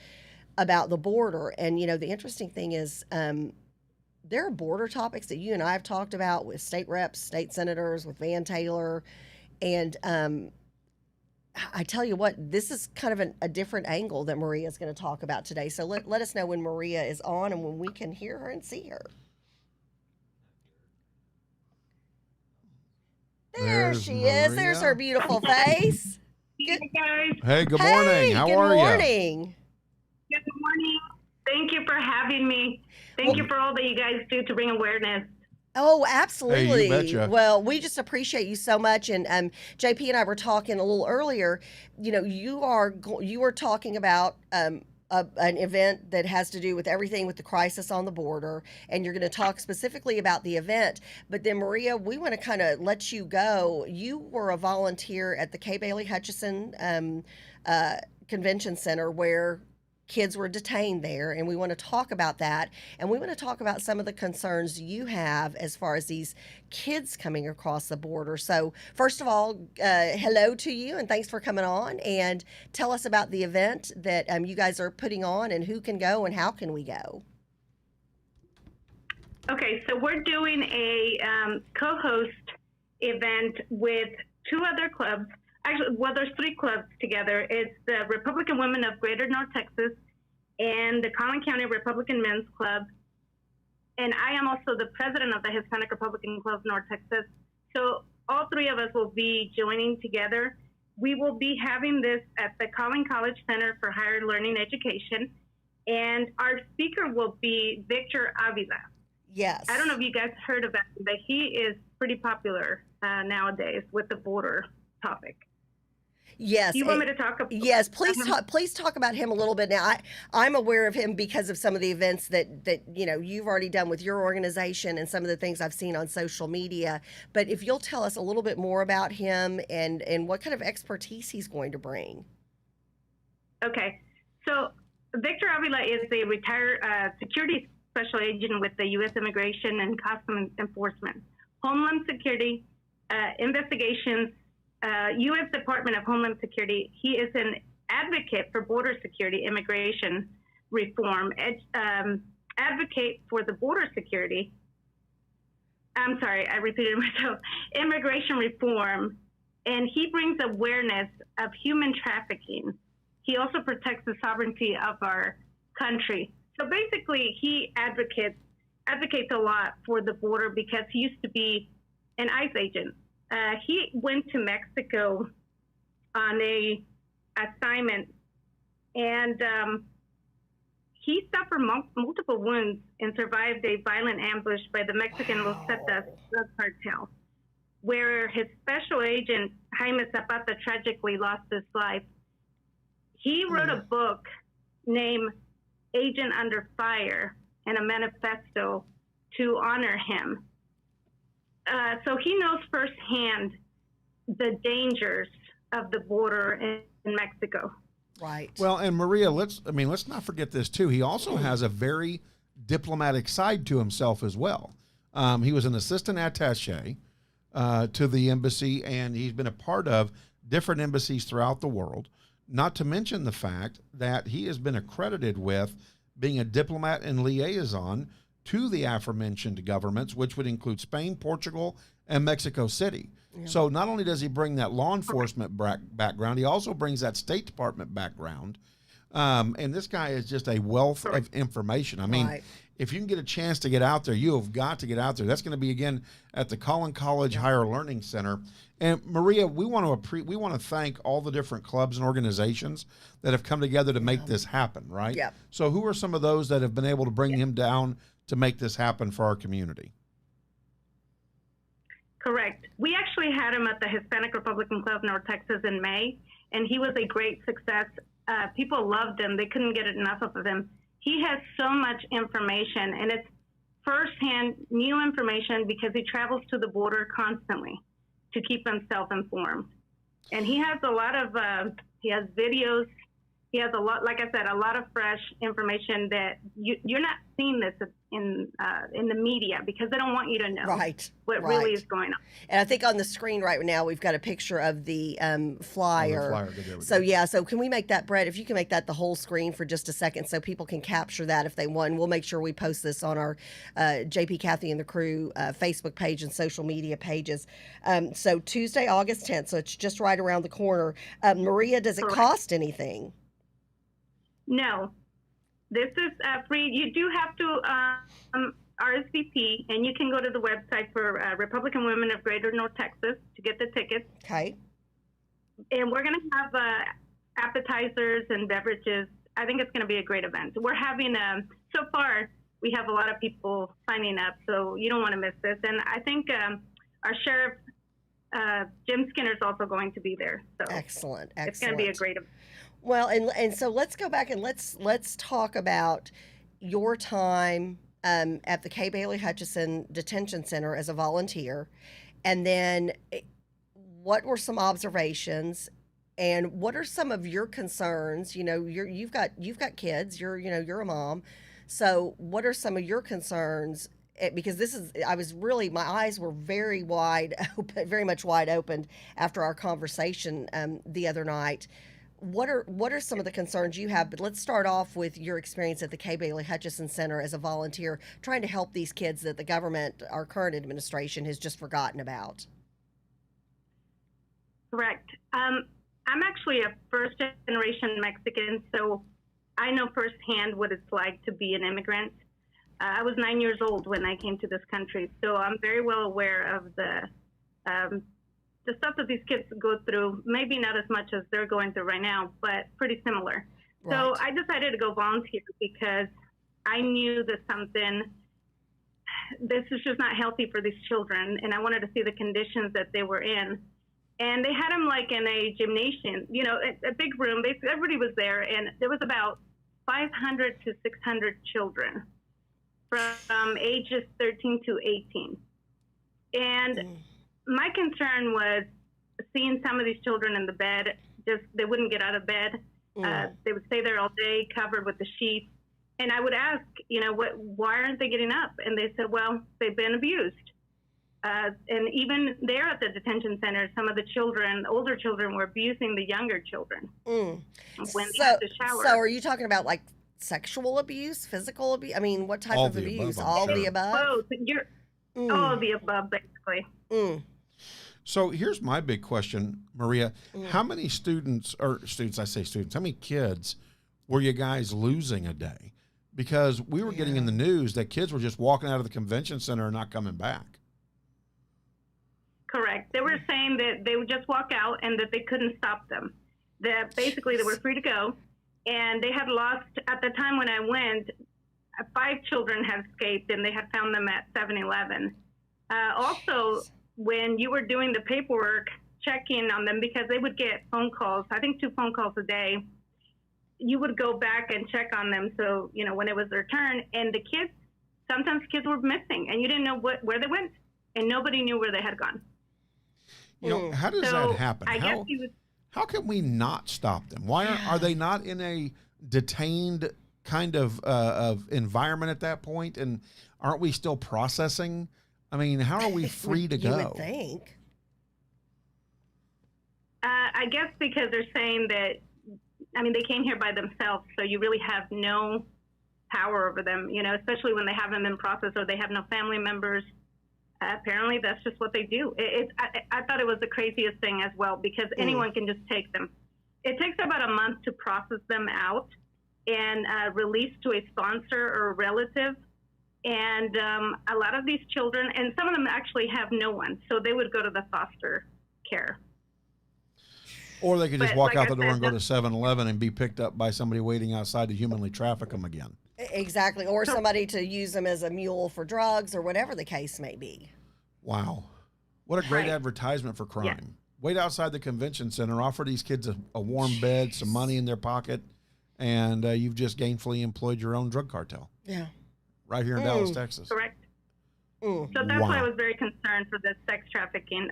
about the border. And the interesting thing is there are border topics that you and I have talked about with state reps, state senators, with Van Taylor, and I tell you what, this is kind of a different angle that Maria is going to talk about today. So let us know when Maria is on and when we can hear her and see her. There There's she is. There's Maria. her beautiful face. Hey guys, Hey, good morning. How good are you? morning. good morning. Thank you for having me. Thank you for all that you guys do to bring awareness. Oh, absolutely. Hey, you betcha. Well, we just appreciate you so much. And JP and I were talking a little earlier. You know, you were talking about an event that has to do with everything with the crisis on the border, and you're going to talk specifically about the event. But then, Maria, we want to kind of let you go. You were a volunteer at the K. Bailey Hutchison Convention Center where kids were detained there, and we want to talk about that, and we want to talk about some of the concerns you have as far as these kids coming across the border. So first of all, hello to you, and thanks for coming on, and tell us about the event that you guys are putting on, and who can go and how can we go. Okay, so we're doing a co-host event with two other clubs. Actually, well, there's three clubs together. It's the Republican Women of Greater North Texas and the Collin County Republican Men's Club. And I am also the president of the Hispanic Republican Club of North Texas. So all three of us will be joining together. We will be having this at the Collin College Center for Higher Learning Education. And our speaker will be Victor Avila. Yes. I don't know if you guys heard about him, but he is pretty popular nowadays with the border topic. Yes. Do you want me to talk about? Yes, please talk about him a little bit now. I'm aware of him because of some of the events that you know you've already done with your organization and some of the things I've seen on social media. But if you'll tell us a little bit more about him and what kind of expertise he's going to bring. Okay, so Victor Avila is a retired security special agent with the U.S. Immigration and Customs Enforcement, Homeland Security, Investigations, U.S. Department of Homeland Security. He is an advocate for border security, immigration reform, advocate for the border security. I'm sorry, I repeated myself. Immigration reform, and he brings awareness of human trafficking. He also protects the sovereignty of our country. So basically, he advocates a lot for the border because he used to be an ICE agent. He went to Mexico on a assignment, and he suffered multiple wounds and survived a violent ambush by the Mexican Los Zetas drug cartel, where his special agent, Jaime Zapata, tragically lost his life. He wrote a book named Agent Under Fire and a manifesto to honor him. So he knows firsthand the dangers of the border in Mexico. Right. Well, and Maria, let's not forget this too. He also has a very diplomatic side to himself as well. He was an assistant attaché to the embassy, and he's been a part of different embassies throughout the world. Not to mention the fact that he has been accredited with being a diplomat and liaison to the aforementioned governments, which would include Spain, Portugal, and Mexico City. Yeah. So not only does he bring that law enforcement background, he also brings that State Department background. And this guy is just a wealth of information. I mean, if you can get a chance to get out there, you have got to get out there. That's going to be, again, at the Collin College Higher Learning Center. And Maria, we want to thank all the different clubs and organizations that have come together to make this happen, right? Yeah. So who are some of those that have been able to bring him down to make this happen for our community? Correct. We actually had him at the Hispanic Republican Club of North Texas in May, and he was a great success. People loved him. They couldn't get enough of him. He has so much information, and it's firsthand new information because he travels to the border constantly to keep himself informed. And he has a lot of, he has videos he has a lot, like I said, a lot of fresh information that you're not seeing this in the media because they don't want you to know what really is going on. And I think on the screen right now we've got a picture of the flyer. So can we make that, Brett, if you can make that the whole screen for just a second so people can capture that if they want. We'll make sure we post this on our JP, Kathy, and the Crew Facebook page and social media pages. So Tuesday, August 10th, so it's just right around the corner. Maria, does it cost anything? No, this is free. You do have to RSVP, and you can go to the website for Republican Women of Greater North Texas to get the tickets. Okay. And we're going to have appetizers and beverages. I think it's going to be a great event. We're having, so far, we have a lot of people signing up, so you don't want to miss this. And I think our Sheriff, Jim Skinner, is also going to be there. So excellent. It's going to be a great event. Well, and so let's go back and let's talk about your time at the Kay Bailey Hutchison Detention Center as a volunteer, and then what were some observations, and what are some of your concerns? You know, you've got kids. You're a mom, so what are some of your concerns? Because my eyes were very wide open, very much wide open after our conversation the other night. What are some of the concerns you have? But let's start off with your experience at the Kay Bailey Hutchison Center as a volunteer, trying to help these kids that the government, our current administration, has just forgotten about. Correct. I'm actually a first-generation Mexican, so I know firsthand what it's like to be an immigrant. I was 9 years old when I came to this country, so I'm very well aware of the stuff that these kids go through, maybe not as much as they're going through right now, but pretty similar. Right. So I decided to go volunteer because I knew that this is just not healthy for these children, and I wanted to see the conditions that they were in. And they had them like in a gymnasium, you know, a big room. Everybody was there, and there was about 500 to 600 children from ages 13 to 18. And my concern was seeing some of these children in the bed, they wouldn't get out of bed. They would stay there all day covered with the sheets. And I would ask, you know, why aren't they getting up? And they said, well, they've been abused. And even there at the detention center, some of the older children were abusing the younger children when they had to shower. So are you talking about like sexual abuse, physical abuse? I mean, what type of abuse? All the above? Both. All of the above, basically. So here's my big question, Maria. How many how many kids were you guys losing a day? Because we were getting in the news that kids were just walking out of the convention center and not coming back. Correct. They were saying that they would just walk out and that they couldn't stop them. That basically they were free to go. And they had lost, at the time when I went, 5 children had escaped, and they had found them at 7-Eleven. Also, when you were doing the paperwork, checking on them, because they would get phone calls, I think 2 phone calls a day, you would go back and check on them. So, you know, when it was their turn, and sometimes kids were missing, and you didn't know where they went, and nobody knew where they had gone. You know, how does that happen? How can we not stop them? Why are they not in a detained kind of environment at that point? And aren't we still processing? I mean, how are we free to go? You would think. I guess because they're saying that, I mean, they came here by themselves, so you really have no power over them, you know, especially when they haven't been processed or they have no family members. Apparently, that's just what they do. I thought it was the craziest thing as well, because anyone can just take them. It takes about a month to process them out and release to a sponsor or a relative. And a lot of these children, and some of them actually have no one, so they would go to the foster care. Or they could just walk out the door and go to 7-Eleven and be picked up by somebody waiting outside to humanly traffic them again. Exactly. Or somebody to use them as a mule for drugs or whatever the case may be. Wow. What a great advertisement for crime. Yeah. Wait outside the convention center, offer these kids a warm bed, some money in their pocket, and you've just gainfully employed your own drug cartel. Yeah. Right here in Dallas, Texas. Correct. So that's why I was very concerned for the sex trafficking.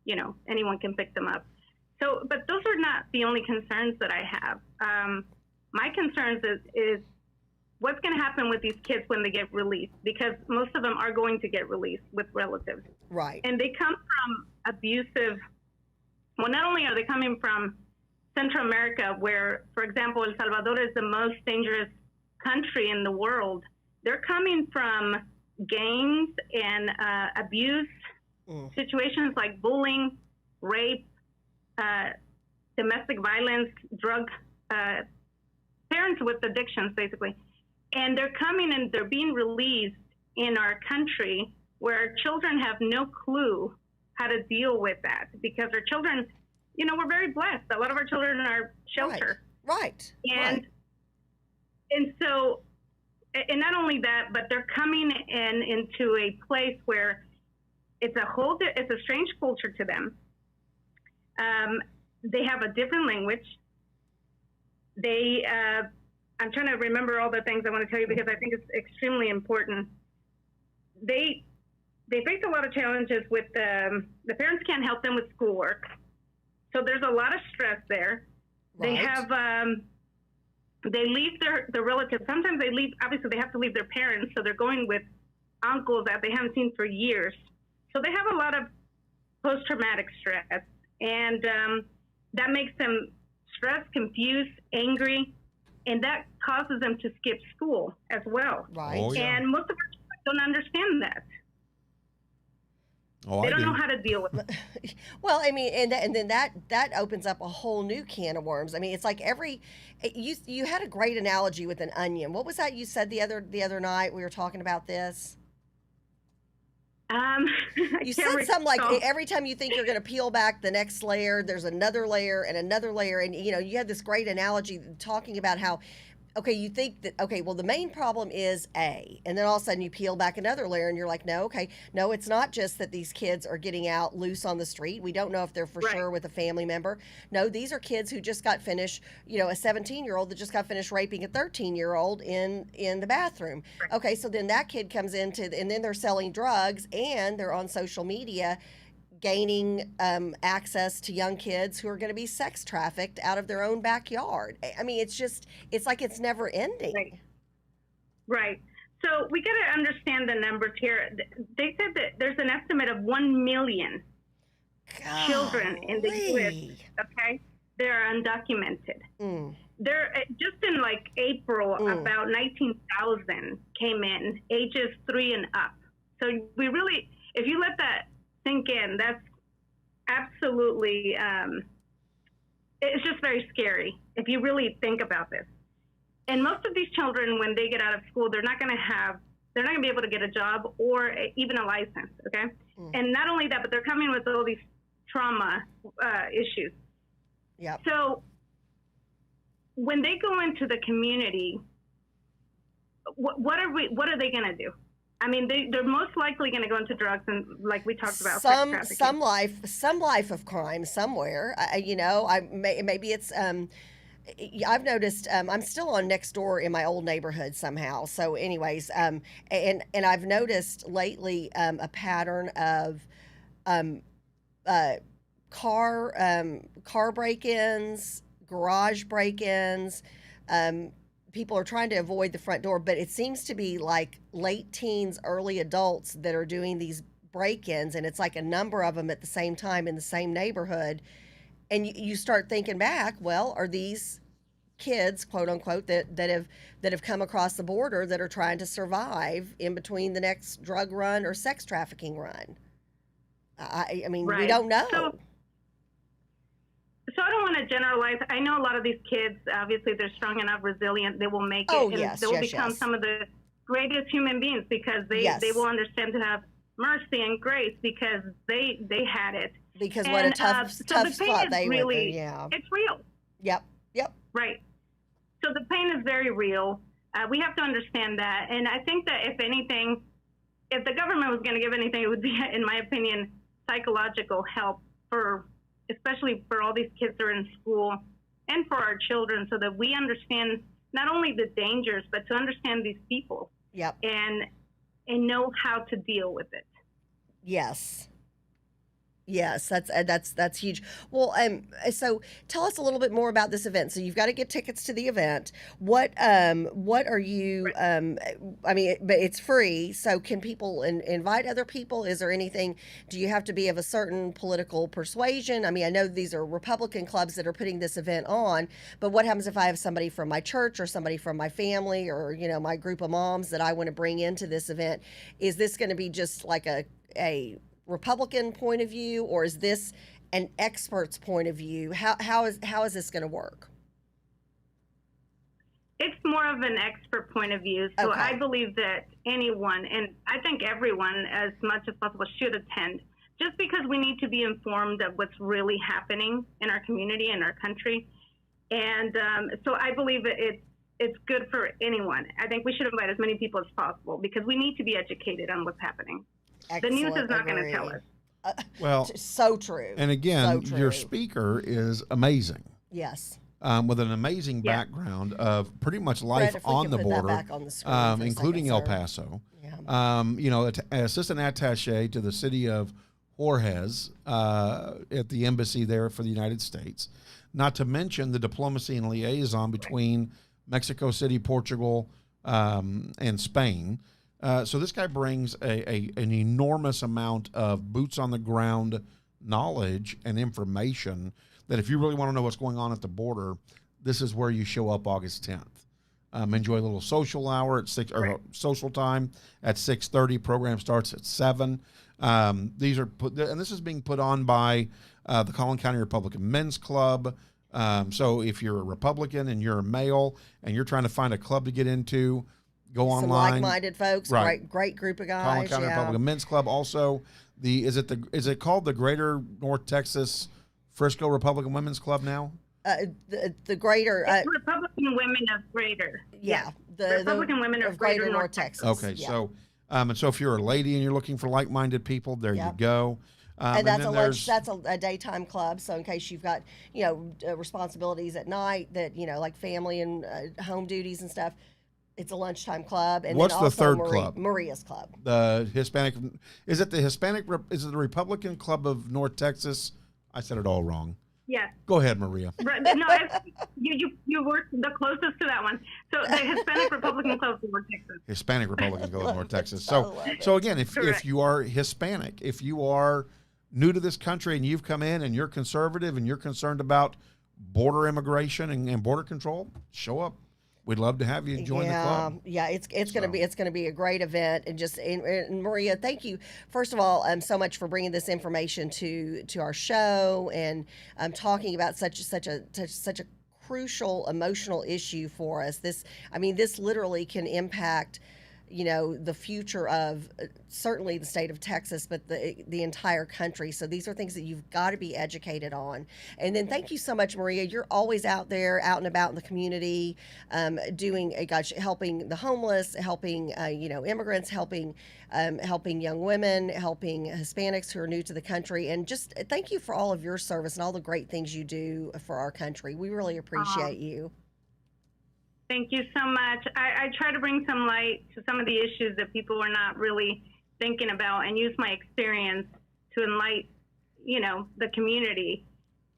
You know, anyone can pick them up. So, but those are not the only concerns that I have. My concerns is what's going to happen with these kids when they get released, because most of them are going to get released with relatives. Right. And they come from abusive, well, not only are they coming from Central America, where, for example, El Salvador is the most dangerous country in the world, they're coming from gangs and abuse situations like bullying, rape, domestic violence, drug, parents with addictions, basically. And they're coming and they're being released in our country where children have no clue how to deal with that, because our children, you know, we're very blessed. A lot of our children are sheltered. Right. And so, and not only that, but they're coming into a place where it's a strange culture to them. They have a different language. I'm trying to remember all the things I want to tell you because I think it's extremely important. They face a lot of challenges with the parents can't help them with schoolwork. So there's a lot of stress there. Right. They have, they leave their relatives. Sometimes they leave, obviously they have to leave their parents. So they're going with uncles that they haven't seen for years. So they have a lot of post-traumatic stress. And that makes them stressed, confused, angry. And that causes them to skip school as well. Right. Oh, yeah. And most of our children don't understand that. Oh, they don't know how to deal with it. Well, I mean, and then that opens up a whole new can of worms. I mean, it's like you had a great analogy with an onion. What was that you said the other night? We were talking about this. You said something like every time you think you're going to peel back the next layer, there's another layer and another layer. And, you know, you had this great analogy talking about how, okay, you think that, okay, well, the main problem is A. And then all of a sudden you peel back another layer and you're like, no, okay, no, it's not just that these kids are getting out loose on the street. We don't know if they're for sure with a family member. No, these are kids who just got finished, you know, a 17-year-old that just got finished raping a 13-year-old in the bathroom. Okay, so then that kid comes into, and then they're selling drugs and they're on social media gaining access to young kids who are going to be sex trafficked out of their own backyard. I mean, it's like it's never ending. Right. So we got to understand the numbers here. They said that there's an estimate of 1 million children in the U.S. Okay, they're undocumented. They're just in like April, about 19,000 came in, ages 3 and up. So we really, if you let that sink in, that's absolutely, it's just very scary if you really think about this. And most of these children, when they get out of school, they're not going to be able to get a job or even a license, okay? And not only that, but they're coming with all these trauma issues. Yeah. So when they go into the community, what are they going to do? I mean, they're most likely going to go into drugs, and like we talked about, some life of crime somewhere. Maybe it's. I've noticed. I'm still on Nextdoor in my old neighborhood somehow. So, anyways, and I've noticed lately a pattern of car break-ins, garage break-ins. People are trying to avoid the front door, but it seems to be like late teens, early adults that are doing these break-ins, and it's like a number of them at the same time in the same neighborhood. And you start thinking back, well, are these kids, quote unquote, that have come across the border that are trying to survive in between the next drug run or sex trafficking run? I mean, we don't know. So I don't want to generalize. I know a lot of these kids, obviously, they're strong enough, resilient. They will make it. Oh, and yes, they will become some of the greatest human beings because they will understand to have mercy and grace because they had it. Because what a tough spot they went through. Yeah. It's real. Yep. Right. So the pain is very real. We have to understand that. And I think that if anything, if the government was going to give anything, it would be, in my opinion, psychological help especially for all these kids that are in school and for our children, so that we understand not only the dangers, but to understand these people. Yep. And know how to deal with it. Yes. Yes, that's huge. Well, so tell us a little bit more about this event. So you've got to get tickets to the event. What are you? I mean, but it's free. So can people invite other people? Is there anything? Do you have to be of a certain political persuasion? I mean, I know these are Republican clubs that are putting this event on, but what happens if I have somebody from my church or somebody from my family or my group of moms that I want to bring into this event? Is this going to be just like a Republican point of view, or is this an expert's point of view? How is this going to work? It's more of an expert point of view. So Okay. I believe that anyone, and I think everyone as much as possible, should attend, just because we need to be informed of what's really happening in our community and our country. And so I believe that it's good for anyone. I think we should invite as many people as possible because we need to be educated on what's happening. The news is not going to tell us. Well, So true. and again, So true. your speaker is amazing. Yes. With an amazing background of pretty much life Brett, if we on could the put that border, back on the screen for a including second, El sir. Paso. Yeah. Assistant attaché to the city of Juarez at the embassy there for the United States. Not to mention the diplomacy and liaison between Mexico City, Portugal, and Spain. So this guy brings an enormous amount of boots on the ground knowledge and information that if you really want to know what's going on at the border, this is where you show up August 10th. Enjoy a little social hour at 6 or social time at 6:30. Program starts at 7. These are and this is being put on by the Collin County Republican Men's Club. So if you're a Republican and you're a male and you're trying to find a club to get into, go Some online. like-minded folks. Right. Great group of guys. Collin County yeah. Republican Men's Club. Also, is it called the Greater North Texas Frisco Republican Women's Club now? The greater. It's Republican Women of Greater. Yeah. The Republican Women of Greater North Texas. Okay, Yeah. so and so if you're a lady and you're looking for like-minded people, there you go. And that's then a there's- lunch. That's a daytime club. So in case you've got responsibilities at night that like family and home duties and stuff, it's a lunchtime club. And What's then the also third club? Maria's Club. the Hispanic. Is it the Hispanic? Is it the Republican Club of North Texas? I said it all wrong. Yes. Go ahead, Maria. Right, no, you were the closest to that one. So the Hispanic Republican Club of North Texas. Hispanic Republican Club of North Texas. I So, love it. so again, if Correct. you are Hispanic, if you are new to this country and you've come in and you're conservative and you're concerned about border immigration and border control, show up. We'd love to have you join the club. Yeah, it's gonna be a great event, and Maria, thank you first of all so much for bringing this information to our show and talking about such a crucial emotional issue for us. This literally can impact the future of certainly the state of Texas, but the entire country. So these are things that you've got to be educated on. And then thank you so much, Maria. You're always out there, out and about in the community, helping the homeless, helping immigrants, helping young women, helping Hispanics who are new to the country, and just thank you for all of your service and all the great things you do for our country. We really appreciate you. Thank you so much. I try to bring some light to some of the issues that people are not really thinking about and use my experience to enlighten, the community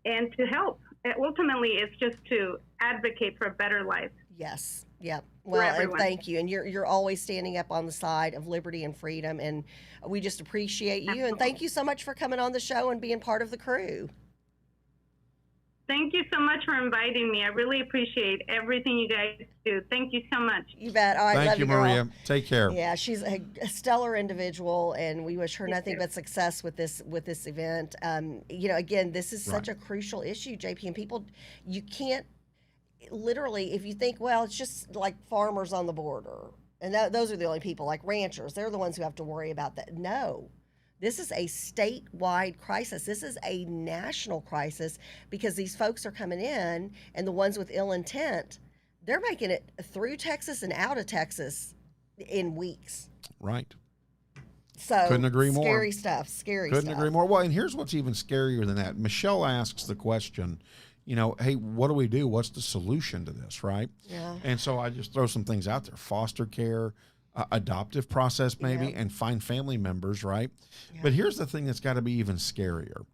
and to help. Ultimately, it's just to advocate for a better life. Yes. Yep. Well, and everyone. thank you. And you're always standing up on the side of liberty and freedom, and we just appreciate you. And thank you so much for coming on the show and being part of the crew. Thank you so much for inviting me. I really appreciate everything you guys do. Thank you so much. You bet. All right. Thank love you, girl. Maria. Take care. Yeah, she's a stellar individual, and we wish her Thank nothing you. but success with this event. Again, this is such a crucial issue, JP, and people, you can't literally, if you think, well, it's just like farmers on the border, and those are the only people, like ranchers. They're the ones who have to worry about that. No. This is a statewide crisis. This is a national crisis because these folks are coming in, and the ones with ill intent, they're making it through Texas and out of Texas in weeks. Right. So Couldn't agree more. Scary stuff. Scary Couldn't stuff. agree more. Well, and here's what's even scarier than that. Michelle asks the question, hey, what do we do? What's the solution to this, right? Yeah. And so I just throw some things out there. Foster care, adoptive process maybe, Yeah. and find family members, right? Yeah. But here's the thing that's got to be even scarier.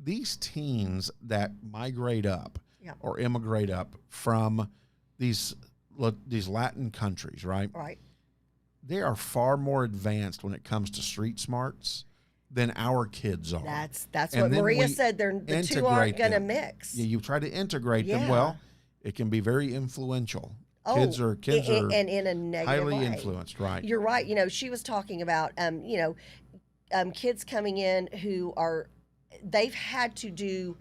These teens that migrate up Yeah. or immigrate up from these Latin countries, right? Right. They are far more advanced when it comes to street smarts than our kids are. That's And what then Maria we said. The two integrate aren't going to them. mix. Yeah, you try to integrate them. Yeah. Well, it can be very influential. Oh, kids are and in a negative highly way. influenced, right? You're right. She was talking about, kids coming in who they've had to do,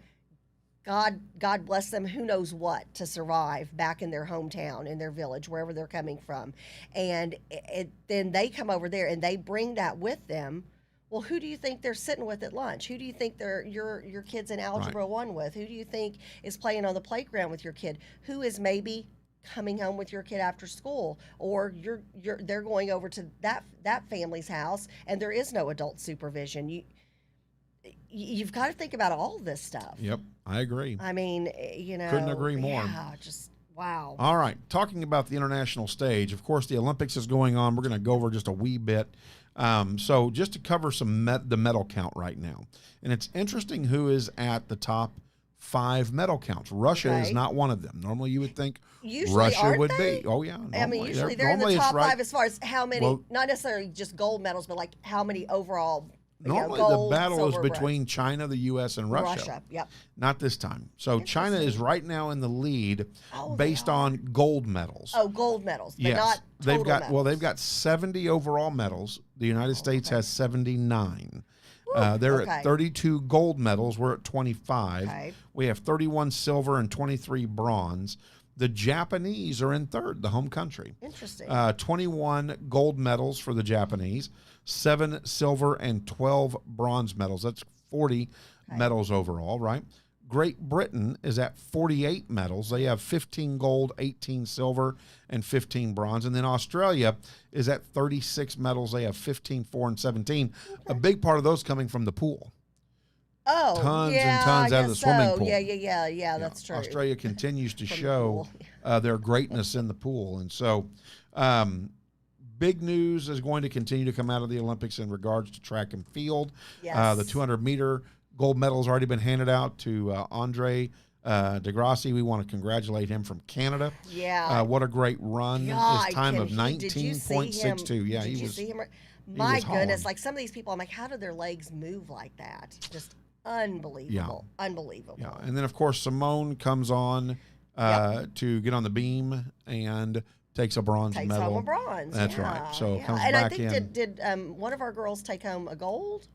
God bless them, who knows what to survive back in their hometown, in their village, wherever they're coming from. And then they come over there and they bring that with them. Well, who do you think they're sitting with at lunch? Who do you think your kid's in Algebra 1 with? Who do you think is playing on the playground with your kid? Who is maybe coming home with your kid after school, or they're going over to that family's house and there is no adult supervision. You've got to think about all this stuff. Yep, I agree. I mean, Couldn't agree more. Yeah, just wow. All right, talking about the international stage, of course, the Olympics is going on. We're going to go over just a wee bit. So just to cover the medal count right now, and it's interesting who is at the top 5 medal counts. Russia is not one of them. Normally, you would think Russia would be. Oh yeah. I mean, usually they're in the top 5 as far as how many, not necessarily just gold medals, but like how many overall. Normally, gold, the battle silver, is between China, the U.S., and Russia. Yep. Not this time. So China is right now in the lead based on gold medals. Oh, gold medals, but yes. not total medals. They've got 70 overall medals. The United States has 79. They're at 32 gold medals. We're at 25. Okay. We have 31 silver and 23 bronze. The Japanese are in third, the home country. Interesting. 21 gold medals for the Japanese, 7 silver and 12 bronze medals. That's 40 medals overall, right? Great Britain is at 48 medals. They have 15 gold, 18 silver, and 15 bronze. And then Australia is at 36 medals. They have 15, 4, and 17. Okay. A big part of those coming from the pool. Oh, tons and tons out of the swimming pool. Yeah, that's true. Australia continues to show their greatness in the pool. And so big news is going to continue to come out of the Olympics in regards to track and field. Yes. The 200-meter gold medal has already been handed out to Andre DeGrassi. We want to congratulate him from Canada. Yeah. What a great run. God, His time of 19.62. Yeah, did you see him? My goodness, like some of these people, I'm like, how do their legs move like that? Just unbelievable. Yeah. Unbelievable. Yeah. And then, of course, Simone comes on to get on the beam and takes a bronze medal. Takes home a bronze. That's right. So comes and back I think did one of our girls take home a gold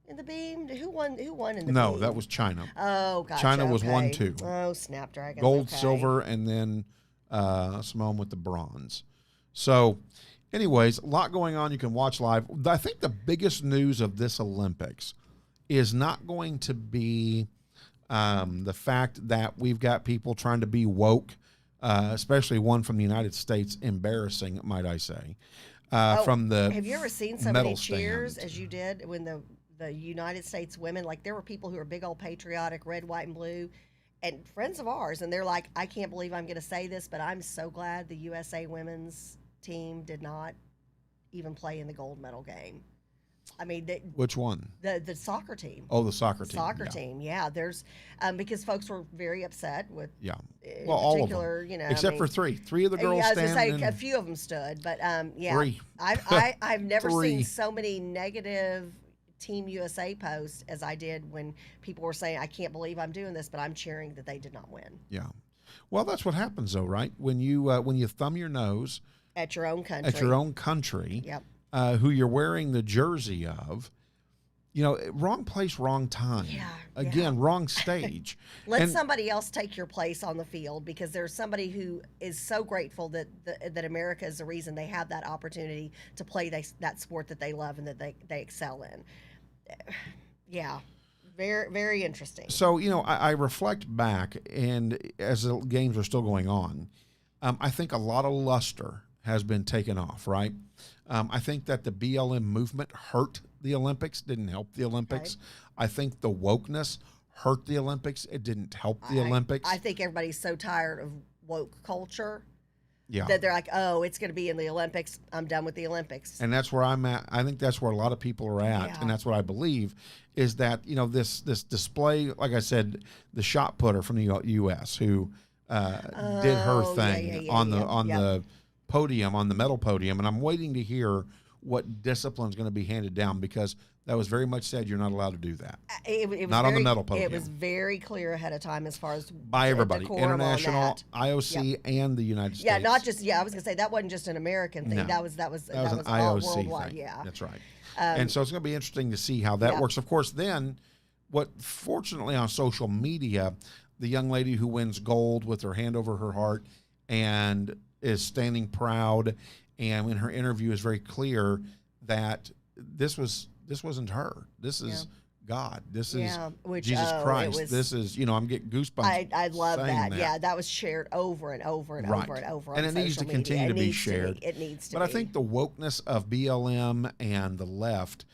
in the beam? Who won in the beam? No, that was China. Oh, gotcha. China was 1-2. Oh, Snapdragon. Gold, silver, and then Simone with the bronze. So, anyways, a lot going on. You can watch live. I think the biggest news of this Olympics is not going to be the fact that we've got people trying to be woke, especially one from the United States, embarrassing, might I say. From the have you ever seen so many cheers as you did when the United States women, like there were people who are big old patriotic, red, white, and blue, and friends of ours, and they're like, I can't believe I'm going to say this, but I'm so glad the USA women's team did not even play in the gold medal game. I mean, which one? The soccer team. Oh, the soccer team. Soccer team, yeah. There's because folks were very upset with. Yeah. Well, all of them. Except for three. 3 of the girls I was standing. say a few of them stood, but yeah. 3. I've never 3. seen so many negative Team USA posts as I did when people were saying, I can't believe I'm doing this, but I'm cheering that they did not win. Yeah. Well, that's what happens though, right? When you thumb your nose at your own country. At your own country. Yep. Who you're wearing the jersey of, wrong place, wrong time. Yeah. Again, wrong stage. Let somebody else take your place on the field because there's somebody who is so grateful that that America is the reason they have that opportunity to play that sport that they love and that they excel in. Yeah. Very, very interesting. So, I reflect back, and as the games are still going on, I think a lot of luster has been taken off, right? I think that the BLM movement hurt the Olympics, didn't help the Olympics. Okay. I think the wokeness hurt the Olympics. It didn't help the Olympics. I think everybody's so tired of woke culture. Yeah. That they're like, oh, it's going to be in the Olympics. I'm done with the Olympics. And that's where I'm at. I think that's where a lot of people are at, Yeah. and that's what I believe is that this display. Like I said, the shot putter from the U.S. who did her thing on the podium, on the medal podium, and I'm waiting to hear what discipline is going to be handed down, because that was very much said you're not allowed to do that. It was not on the medal podium. It was very clear ahead of time as far as by everybody, decorum on international, that. IOC, and the United States. Yeah, not just I was gonna say that wasn't just an American thing. No. That was an all IOC worldwide. thing. Yeah, That's right. And so it's going to be interesting to see how that Yeah. works. Of course, then what? Fortunately, on social media, the young lady who wins gold with her hand over her heart and is standing proud, and in her interview is very clear that this wasn't her. This is God. This is Jesus Christ. This is, I'm getting goosebumps. I love that. that. Yeah, that was shared over and over and over and over. And on it needs to social media. continue to be needs shared. It needs to. But I think the wokeness of BLM and the left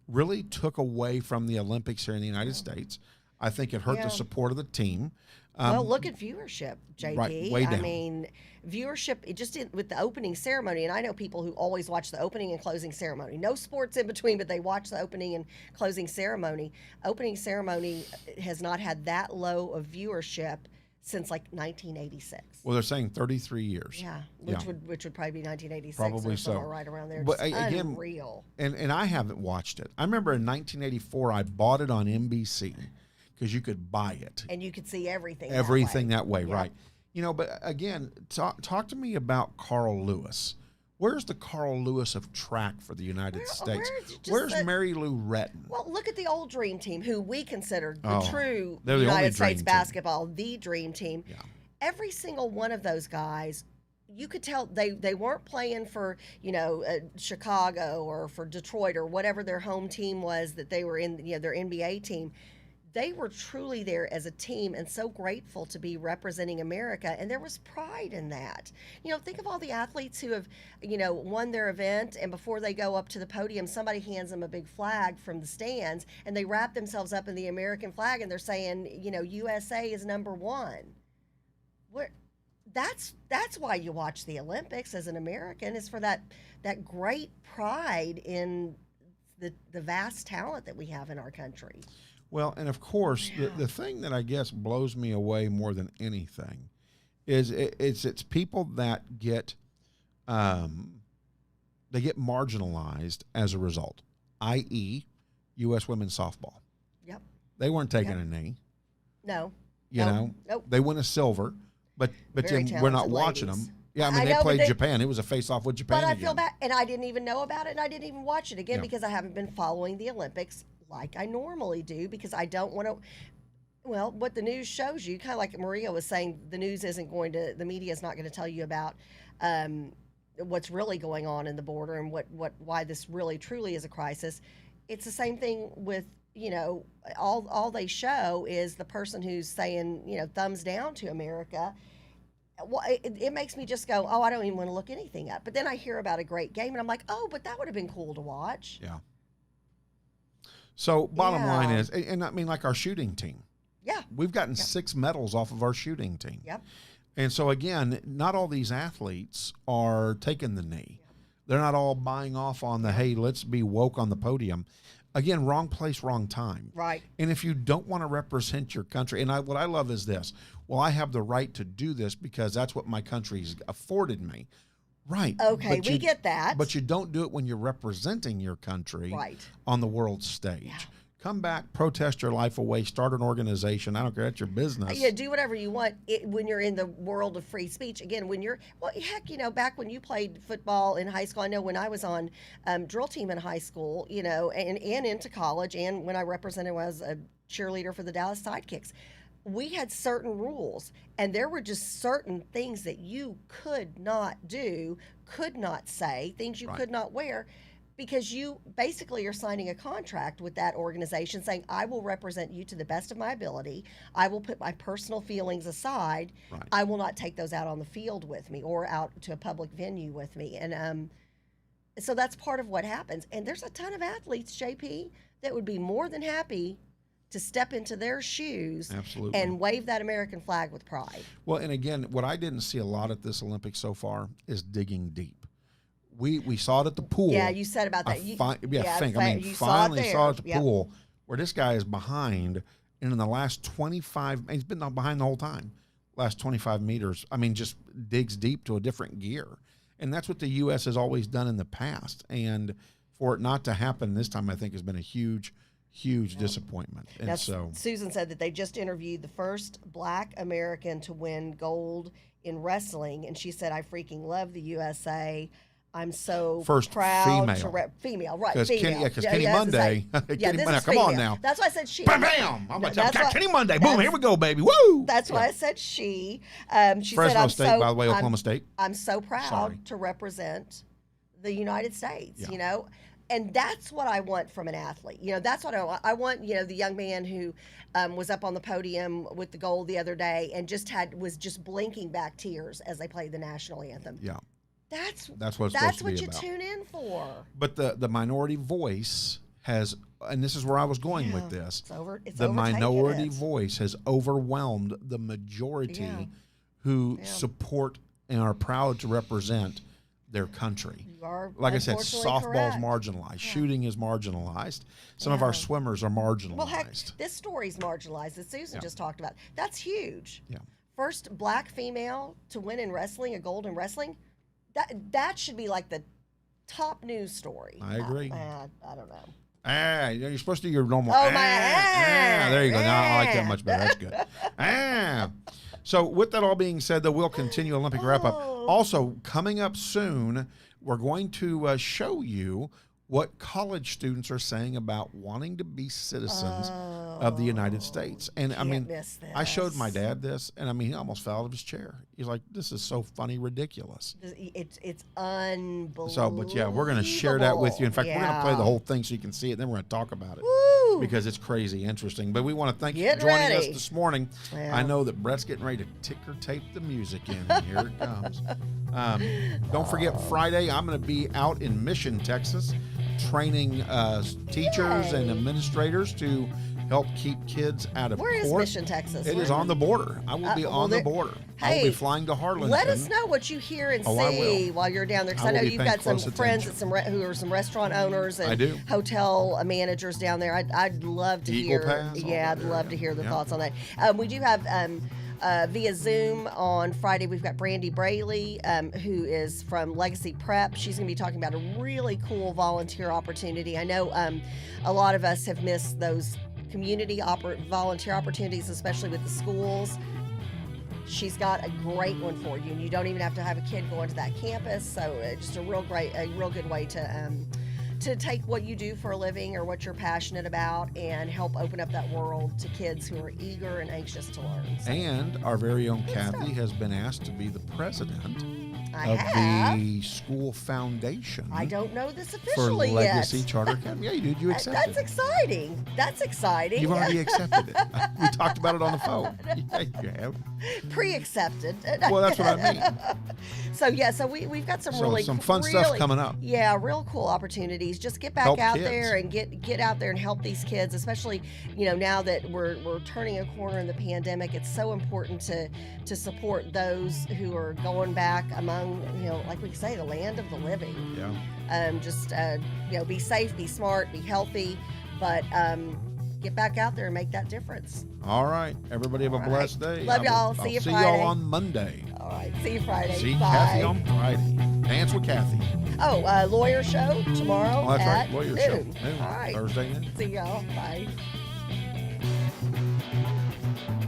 really took away from the Olympics here in the United States. I think it hurt the support of the team. Well, look at viewership, JP. Right, way down. I mean, viewership, with the opening ceremony, and I know people who always watch the opening and closing ceremony. No sports in between, but they watch the opening and closing ceremony. Opening ceremony has not had that low of viewership since like 1986. Well, they're saying 33 years. Yeah, which would probably be 1986. Probably or somewhere so. right around there. But Just again, unreal. And I haven't watched it. I remember in 1984, I bought it on NBC because you could buy it. And you could see everything. That way, Yeah. right? But again, talk to me about Carl Lewis. Where's the Carl Lewis of track for the United States? Where's Mary Lou Retton? Well, look at the old Dream Team, who we consider the true they're the only United States dream basketball, the Dream Team. Yeah. Every single one of those guys, you could tell they weren't playing for Chicago or for Detroit or whatever their home team was that they were in, their NBA team. They were truly there as a team and so grateful to be representing America. And there was pride in that. Think of all the athletes who have, won their event, and before they go up to the podium, somebody hands them a big flag from the stands, and they wrap themselves up in the American flag, and they're saying, USA is number one. That's why you watch the Olympics as an American, is for that great pride in the vast talent that we have in our country. Well, and of course, the thing that I guess blows me away more than anything is it's people that get marginalized as a result, i.e., U.S. women's softball. Yep. They weren't taking a knee. No. Nope. They won a silver, but we're not watching them. Yeah, they played Japan. It was a face-off with Japan. But I feel bad, and I didn't even know about it, and I didn't even watch it again because I haven't been following the Olympics like I normally do, because I don't want to. Well, what the news shows you, kind of like Maria was saying, the media is not going to tell you about what's really going on in the border and why this really truly is a crisis. It's the same thing with, all they show is the person who's saying, thumbs down to America. Well, it makes me just go, I don't even want to look anything up. But then I hear about a great game, and I'm like, but that would have been cool to watch. Yeah. So bottom line is, and I mean, like our shooting team. Yeah. We've gotten 6 medals off of our shooting team. Yep. And so again, not all these athletes are taking the knee. Yep. They're not all buying off on the, hey, let's be woke on the podium. Again, wrong place, wrong time. Right. And if you don't want to represent your country, and what I love is this, well, I have the right to do this because that's what my country's afforded me. Right. Okay, we get that. But you don't do it when you're representing your country on the world stage. Yeah. Come back, protest your life away, start an organization. I don't care, that's your business. Yeah, do whatever you want when you're in the world of free speech. Again, back when you played football in high school, I know when I was on drill team in high school, and into college, and when I was a cheerleader for the Dallas Sidekicks, we had certain rules, and there were just certain things that you could not do, could not say, things you could not wear, because you basically are signing a contract with that organization saying, I will represent you to the best of my ability. I will put my personal feelings aside. Right. I will not take those out on the field with me or out to a public venue with me. And so that's part of what happens. And there's a ton of athletes, JP, that would be more than happy to step into their shoes Absolutely. and wave that American flag with pride. Well, and again, what I didn't see a lot at this Olympics so far is digging deep. We saw it at the pool. Yeah, you said about that. I You finally saw it saw it at the Yep. pool where this guy is behind, and in the last 25, he's been behind the whole time. Last 25 meters, just digs deep to a different gear. And that's what the U.S. has always done in the past. And for it not to happen this time, I think has been a huge disappointment. And Now, so Susan said that they just interviewed the first Black American to win gold in wrestling, and she said, "I freaking love the USA. I'm so First proud female. female, right? because female. Kenny that's the Monday, same. Kenny this Monday, is come on female. now. That's why I said she. Bam, bam. I'm going to That's tell why- Kenny Monday. Boom, that's- here we go, baby. Woo. That's why I said she. She said, Fresno "I'm State, so, by the way, Oklahoma State. I'm so proud Sorry. to represent the United States." Yeah. And that's what I want from an athlete. That's what I want. I want, the young man who was up on the podium with the gold the other day and was just blinking back tears as they played the national anthem. Yeah. That's what it's supposed that's to what be you about. tune in for. But the minority voice has, and this is where I was going with this. It's overtaken The minority it. voice has overwhelmed the majority Yeah. who Yeah. support and are proud to represent their country. You are Like I said, unfortunately softball's correct. marginalized, shooting is marginalized. Some of Yeah. our swimmers are marginalized. Well, heck, this story's marginalized, as Susan just talked about. That's huge. Yeah. First Black female to win in wrestling, a gold in wrestling. That should be like the top news story. I agree. I don't know. You're supposed to do your normal. Oh, my, there you go. Now I like that ah. much better. That's good. So with that all being said, though, we'll continue Olympic wrap-up. Oh. Also, coming up soon, we're going to show you what college students are saying about wanting to be citizens of the United States. And Can't miss I showed my this. dad this, and he almost fell out of his chair. He's like, "This is so funny, ridiculous." It's unbelievable. So, but yeah, we're going to share that with you. In fact, we're going to play the whole thing so you can see it. Then we're going to talk about it Woo! because it's crazy interesting. But we want to thank you Get for joining us ready. this morning. Yeah. I know that Brett's getting ready to ticker tape the music in. Here it comes. Don't forget, Friday, I'm going to be out in Mission, Texas, training teachers and administrators to help keep kids out of Where is court. Mission, Texas? It is on the border. I will be well, on the there- border. I will be Hey, flying to Harlan. Let us know what you hear and Oh, I see will. while you're down there, because I I know will be you've paying got some close friends attention. who are some restaurant owners and I do. hotel managers down there. I'd love to Eagle hear. Pass, all Yeah, that I'd love area. to hear the Yeah. thoughts on that. We do have via Zoom on Friday. We've got Brandy Braley, who is from Legacy Prep. She's going to be talking about a really cool volunteer opportunity. I know a lot of us have missed those community volunteer opportunities, especially with the schools. She's got a great one for you, and you don't even have to have a kid going to that campus. So just a real good way to take what you do for a living or what you're passionate about and help open up that world to kids who are eager and anxious to learn. So And our very own Good Kathy stuff. has been asked to be the president I of have. the school foundation I don't know this for officially Legacy yet. Charter Academy. Yeah, you did. You accepted That's it. exciting. That's exciting. You've already accepted it. We talked about it on the phone. Yeah, you have. Pre-accepted. Well, that's what I mean. So we've got some So really some fun stuff really- coming up. Yeah, real cool opportunities. Just get back Help out kids. there and get out there and help these kids, especially now that we're turning a corner in the pandemic. It's so important to support those who are going back among like we say, the land of the living. Yeah. Just be safe, be smart, be healthy, but get back out there and make that difference. All right. Everybody have a All right. blessed day. Love y'all. I'll See you see Friday. y'all on Monday. All right, see you Friday. See Bye. Kathy on Friday. Dance with Kathy. Oh, lawyer show tomorrow Oh, that's at right. Lawyer noon. show. Noon. All right. Thursday noon. See y'all. Bye.